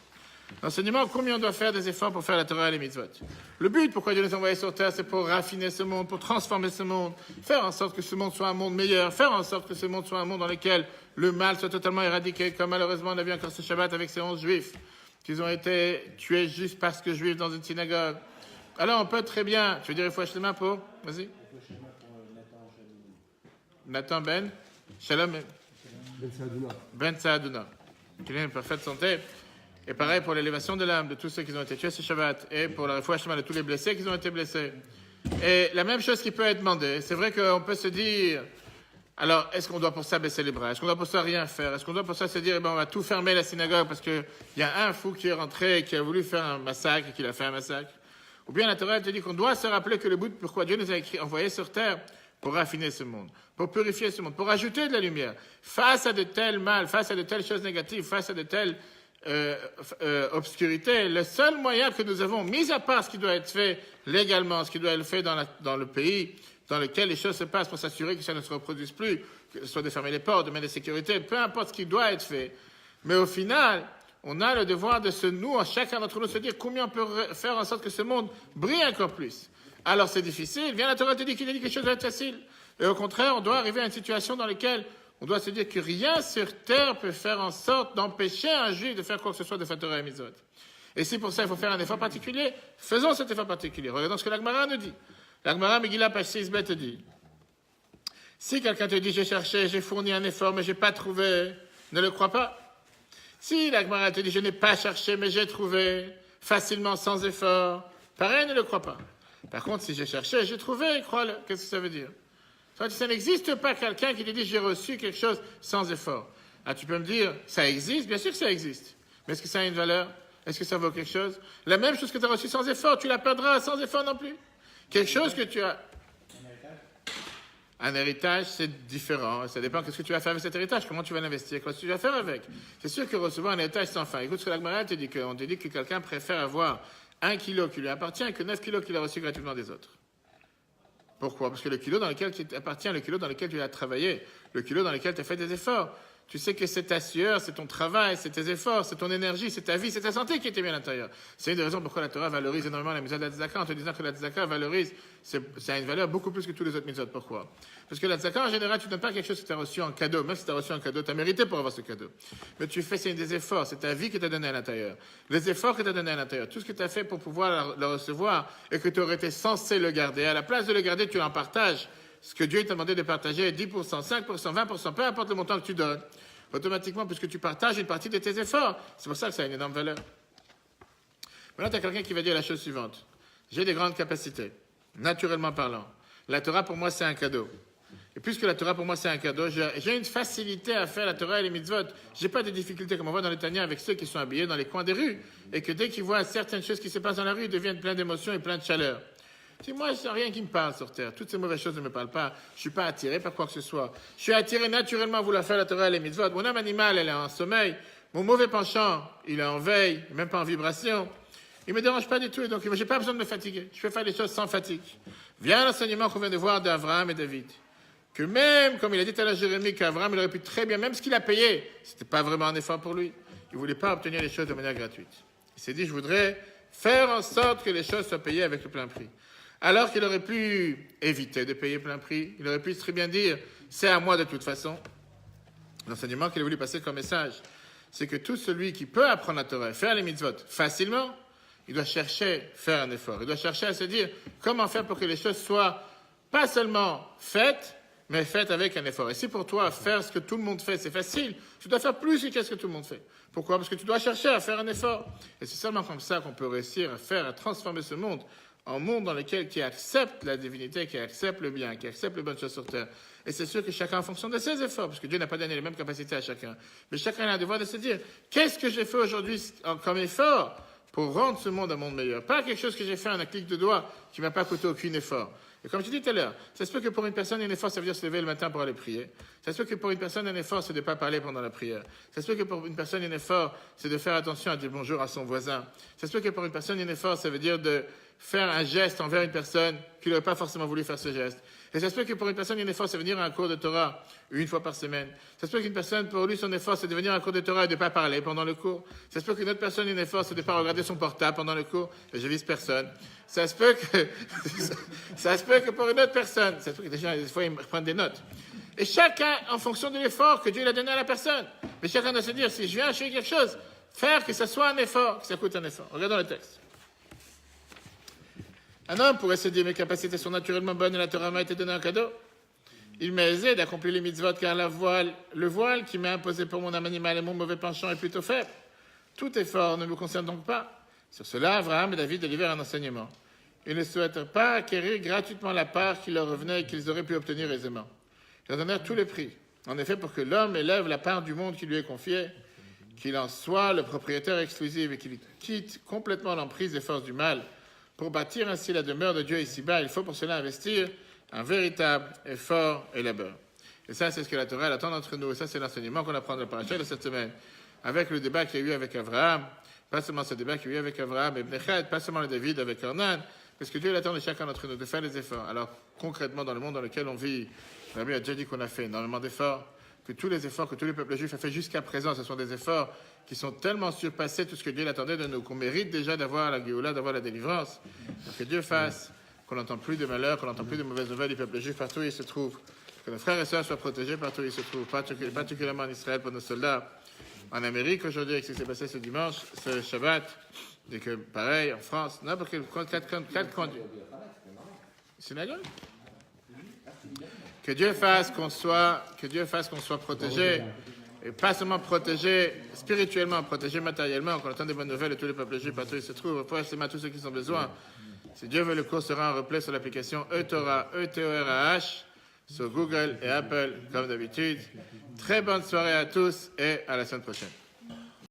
L'enseignement, combien on doit faire des efforts pour faire la Torah et les mitzvot. Le but, pourquoi Dieu nous a envoyés sur terre, c'est pour raffiner ce monde, pour transformer ce monde, faire en sorte que ce monde soit un monde meilleur, faire en sorte que ce monde soit un monde dans lequel le mal soit totalement éradiqué, comme malheureusement on a vu encore ce Shabbat avec ces 11 juifs, qui ont été tués juste parce que juifs dans une synagogue. Alors on peut très bien, tu veux dire il faut acheter les mains pour? Vas-y. Nathan Ben Shalom Ben Saadouna. Qu'il ait une parfaite santé. Et pareil pour l'élévation de l'âme de tous ceux qui ont été tués ce Shabbat. Et pour la réfouachement de tous les blessés qui ont été blessés. Et la même chose qui peut être demandée. C'est vrai qu'on peut se dire, alors est-ce qu'on doit pour ça baisser les bras? Est-ce qu'on doit pour ça rien faire? Est-ce qu'on doit pour ça se dire, on va tout fermer la synagogue parce qu'il y a un fou qui est rentré et qui a voulu faire un massacre et qu'il a fait un massacre? Ou bien la Torah te dit qu'on doit se rappeler que le but pourquoi Dieu nous a envoyés sur terre, pour raffiner ce monde, pour purifier ce monde, pour ajouter de la lumière. Face à de tels mal, face à de telles choses négatives, face à de telles obscurités, le seul moyen que nous avons, mis à part ce qui doit être fait légalement, ce qui doit être fait dans le pays dans lequel les choses se passent pour s'assurer que ça ne se reproduise plus, que ce soit de fermer les portes, de mettre des sécurités, peu importe ce qui doit être fait. Mais au final, on a le devoir de chacun d'entre nous, se dire combien on peut faire en sorte que ce monde brille encore plus. Alors c'est difficile. Viens, la Torah te dit qu'il a dit que les choses doivent être faciles. Et au contraire, on doit arriver à une situation dans laquelle on doit se dire que rien sur terre peut faire en sorte d'empêcher un juif de faire quoi que ce soit de Torah et Mitzvot. Et si pour ça il faut faire un effort particulier, faisons cet effort particulier. Regardons ce que l'Agmara nous dit. L'Agmara Megillah page 6b te dit, si quelqu'un te dit j'ai cherché, j'ai fourni un effort mais j'ai pas trouvé, ne le crois pas. Si l'Agmara te dit je n'ai pas cherché mais j'ai trouvé facilement sans effort, pareil, ne le crois pas. Par contre, si j'ai cherché, j'ai trouvé, crois-le. Qu'est-ce que ça veut dire? Ça n'existe pas quelqu'un qui te dit j'ai reçu quelque chose sans effort. Ah, tu peux me dire, ça existe? Bien sûr que ça existe. Mais est-ce que ça a une valeur? Est-ce que ça vaut quelque chose? La même chose que tu as reçu sans effort, tu la perdras sans effort non plus. Quelque chose que tu as... Un héritage, c'est différent. Ça dépend de ce que tu vas faire avec cet héritage, comment tu vas l'investir, qu'est-ce que tu vas faire avec. C'est sûr que recevoir un héritage sans fin. Écoute ce que l'Agmara te dit, on te dit que quelqu'un préfère avoir 1 kilo qui lui appartient que 9 kilos qu'il a reçu gratuitement des autres. Pourquoi? Parce que le kilo dans lequel tu appartiens, le kilo dans lequel tu as travaillé, le kilo dans lequel tu as fait des efforts, tu sais que c'est ta sueur, c'est ton travail, c'est tes efforts, c'est ton énergie, c'est ta vie, c'est ta santé qui était bien à l'intérieur. C'est une des raisons pourquoi la Torah valorise énormément la mitzvah de la tzedaka, en te disant que la tzedaka valorise, ça a une valeur beaucoup plus que tous les autres mitzvot. Pourquoi? Parce que la tzedaka, en général, tu ne donnes pas quelque chose que tu as reçu en cadeau. Même si tu as reçu un cadeau, tu as mérité pour avoir ce cadeau. Mais tu fais, c'est des efforts, c'est ta vie que tu as donné à l'intérieur. Les efforts que tu as donné à l'intérieur, tout ce que tu as fait pour pouvoir le recevoir et que tu aurais été censé le garder. À la place de le garder, tu en partages. Ce que Dieu t'a demandé de partager, 10%, 5%, 20%, peu importe le montant que tu donnes. Automatiquement, puisque tu partages une partie de tes efforts. C'est pour ça que ça a une énorme valeur. Maintenant, tu as quelqu'un qui va dire la chose suivante. J'ai des grandes capacités, naturellement parlant. La Torah, pour moi, c'est un cadeau. Et puisque la Torah, pour moi, c'est un cadeau, j'ai une facilité à faire la Torah et les mitzvot. Je n'ai pas de difficultés, comme on voit dans les Tanya, avec ceux qui sont habillés dans les coins des rues, et que dès qu'ils voient certaines choses qui se passent dans la rue, ils deviennent pleins d'émotions et pleins de chaleur. Si moi, il n'y a rien qui me parle sur terre. Toutes ces mauvaises choses ne me parlent pas. Je ne suis pas attiré par quoi que ce soit. Je suis attiré naturellement à vouloir faire la Torah et les mitzvot. Mon âme animale, elle est en sommeil. Mon mauvais penchant, il est en veille, même pas en vibration. Il ne me dérange pas du tout. Et donc, je n'ai pas besoin de me fatiguer. Je peux faire les choses sans fatigue. Viens l'enseignement qu'on vient de voir d'Abraham et David. Que même, comme il a dit à la Jérémie, qu'Abraham, il aurait pu très bien, même ce qu'il a payé, ce n'était pas vraiment un effort pour lui. Il ne voulait pas obtenir les choses de manière gratuite. Il s'est dit, je voudrais faire en sorte que les choses soient payées avec le plein prix. Alors qu'il aurait pu éviter de payer plein prix, il aurait pu très bien dire « c'est à moi de toute façon ». L'enseignement qu'il a voulu passer comme message, c'est que tout celui qui peut apprendre la Torah, faire les mitzvot facilement, il doit chercher à faire un effort. Il doit chercher à se dire comment faire pour que les choses soient pas seulement faites, mais faites avec un effort. Et si pour toi, faire ce que tout le monde fait, c'est facile, tu dois faire plus que ce que tout le monde fait. Pourquoi? Parce que tu dois chercher à faire un effort. Et c'est seulement comme ça qu'on peut réussir à transformer ce monde en monde dans lequel qui accepte la divinité, qui accepte le bien, qui accepte les bonnes choses sur terre. Et c'est sûr que chacun en fonction de ses efforts, parce que Dieu n'a pas donné les mêmes capacités à chacun. Mais chacun a un devoir de se dire, qu'est-ce que j'ai fait aujourd'hui comme effort pour rendre ce monde un monde meilleur? Pas quelque chose que j'ai fait en un clic de doigt qui ne m'a pas coûté aucun effort. Et comme je dis tout à l'heure, ça se peut que pour une personne, un effort, ça veut dire se lever le matin pour aller prier. Ça se peut que pour une personne, un effort, c'est de ne pas parler pendant la prière. Ça se peut que pour une personne, un effort, c'est de faire attention à dire bonjour à son voisin. Ça se peut que pour une personne, un effort, ça veut dire de faire un geste envers une personne qui n'aurait pas forcément voulu faire ce geste. Et ça se peut que pour une personne, un effort, c'est venir à un cours de Torah 1 fois par semaine. Ça se peut qu'une personne, pour lui, son effort, c'est de venir à un cours de Torah et de ne pas parler pendant le cours. Ça se peut qu'une autre personne, un effort, c'est de ne pas regarder son portable pendant le cours. Et je vise personne. Ça se peut que pour une autre personne, ça se peut que des fois, ils prennent des notes. Et chacun, en fonction de l'effort que Dieu lui a donné à la personne. Mais chacun doit se dire, si je viens acheter quelque chose, faire que ça soit un effort, que ça coûte un effort. Regardons le texte. Un homme pourrait se dire, mes capacités sont naturellement bonnes et la Torah m'a été donnée en cadeau. Il m'est aisé d'accomplir les mitzvot car le voile qui m'est imposé pour mon âme animale et mon mauvais penchant est plutôt faible. Tout effort ne me concerne donc pas. Sur cela, Abraham et David délivrèrent un enseignement. Ils ne souhaitèrent pas acquérir gratuitement la part qui leur revenait et qu'ils auraient pu obtenir aisément. Ils leur donnèrent tous les prix. En effet, pour que l'homme élève la part du monde qui lui est confiée, qu'il en soit le propriétaire exclusif et qu'il quitte complètement l'emprise des forces du mal, pour bâtir ainsi la demeure de Dieu ici-bas, il faut pour cela investir un véritable effort et labeur. Et ça, c'est ce que la Torah attend d'entre nous. Et ça, c'est l'enseignement qu'on apprend de la paracha de cette semaine. Avec le débat qu'il y a eu avec Abraham, pas seulement ce débat qu'il y a eu avec Abraham et Bnechad, pas seulement le David avec Ornan, parce que Dieu attend de chacun d'entre nous de faire les efforts. Alors, concrètement, dans le monde dans lequel on vit, Rabbi a déjà dit qu'on a fait énormément d'efforts, que tous les efforts que tous les peuples juifs ont fait jusqu'à présent, ce sont des efforts qui sont tellement surpassés tout ce que Dieu attendait de nous, qu'on mérite déjà d'avoir la Géoula, d'avoir la délivrance. Donc, que Dieu fasse qu'on n'entend plus de malheur, qu'on n'entend plus de mauvaises nouvelles du peuple juif partout où il se trouve. Que nos frères et sœurs soient protégés partout où ils se trouvent, particulièrement en Israël pour nos soldats. En Amérique, aujourd'hui, avec ce qui s'est passé ce dimanche, ce Shabbat, et que, pareil, en France, n'importe quel synagogue. Que Dieu fasse qu'on soit protégé, et pas seulement protégé spirituellement, protégé matériellement, qu'on entend des bonnes nouvelles de tous les peuples juifs partout où ils se trouvent, pour estimer à tous ceux qui ont besoin. Si Dieu veut, le cours sera en replay sur l'application eTorah, E-T-O-R-A-H, sur Google et Apple, comme d'habitude. Très bonne soirée à tous et à la semaine prochaine.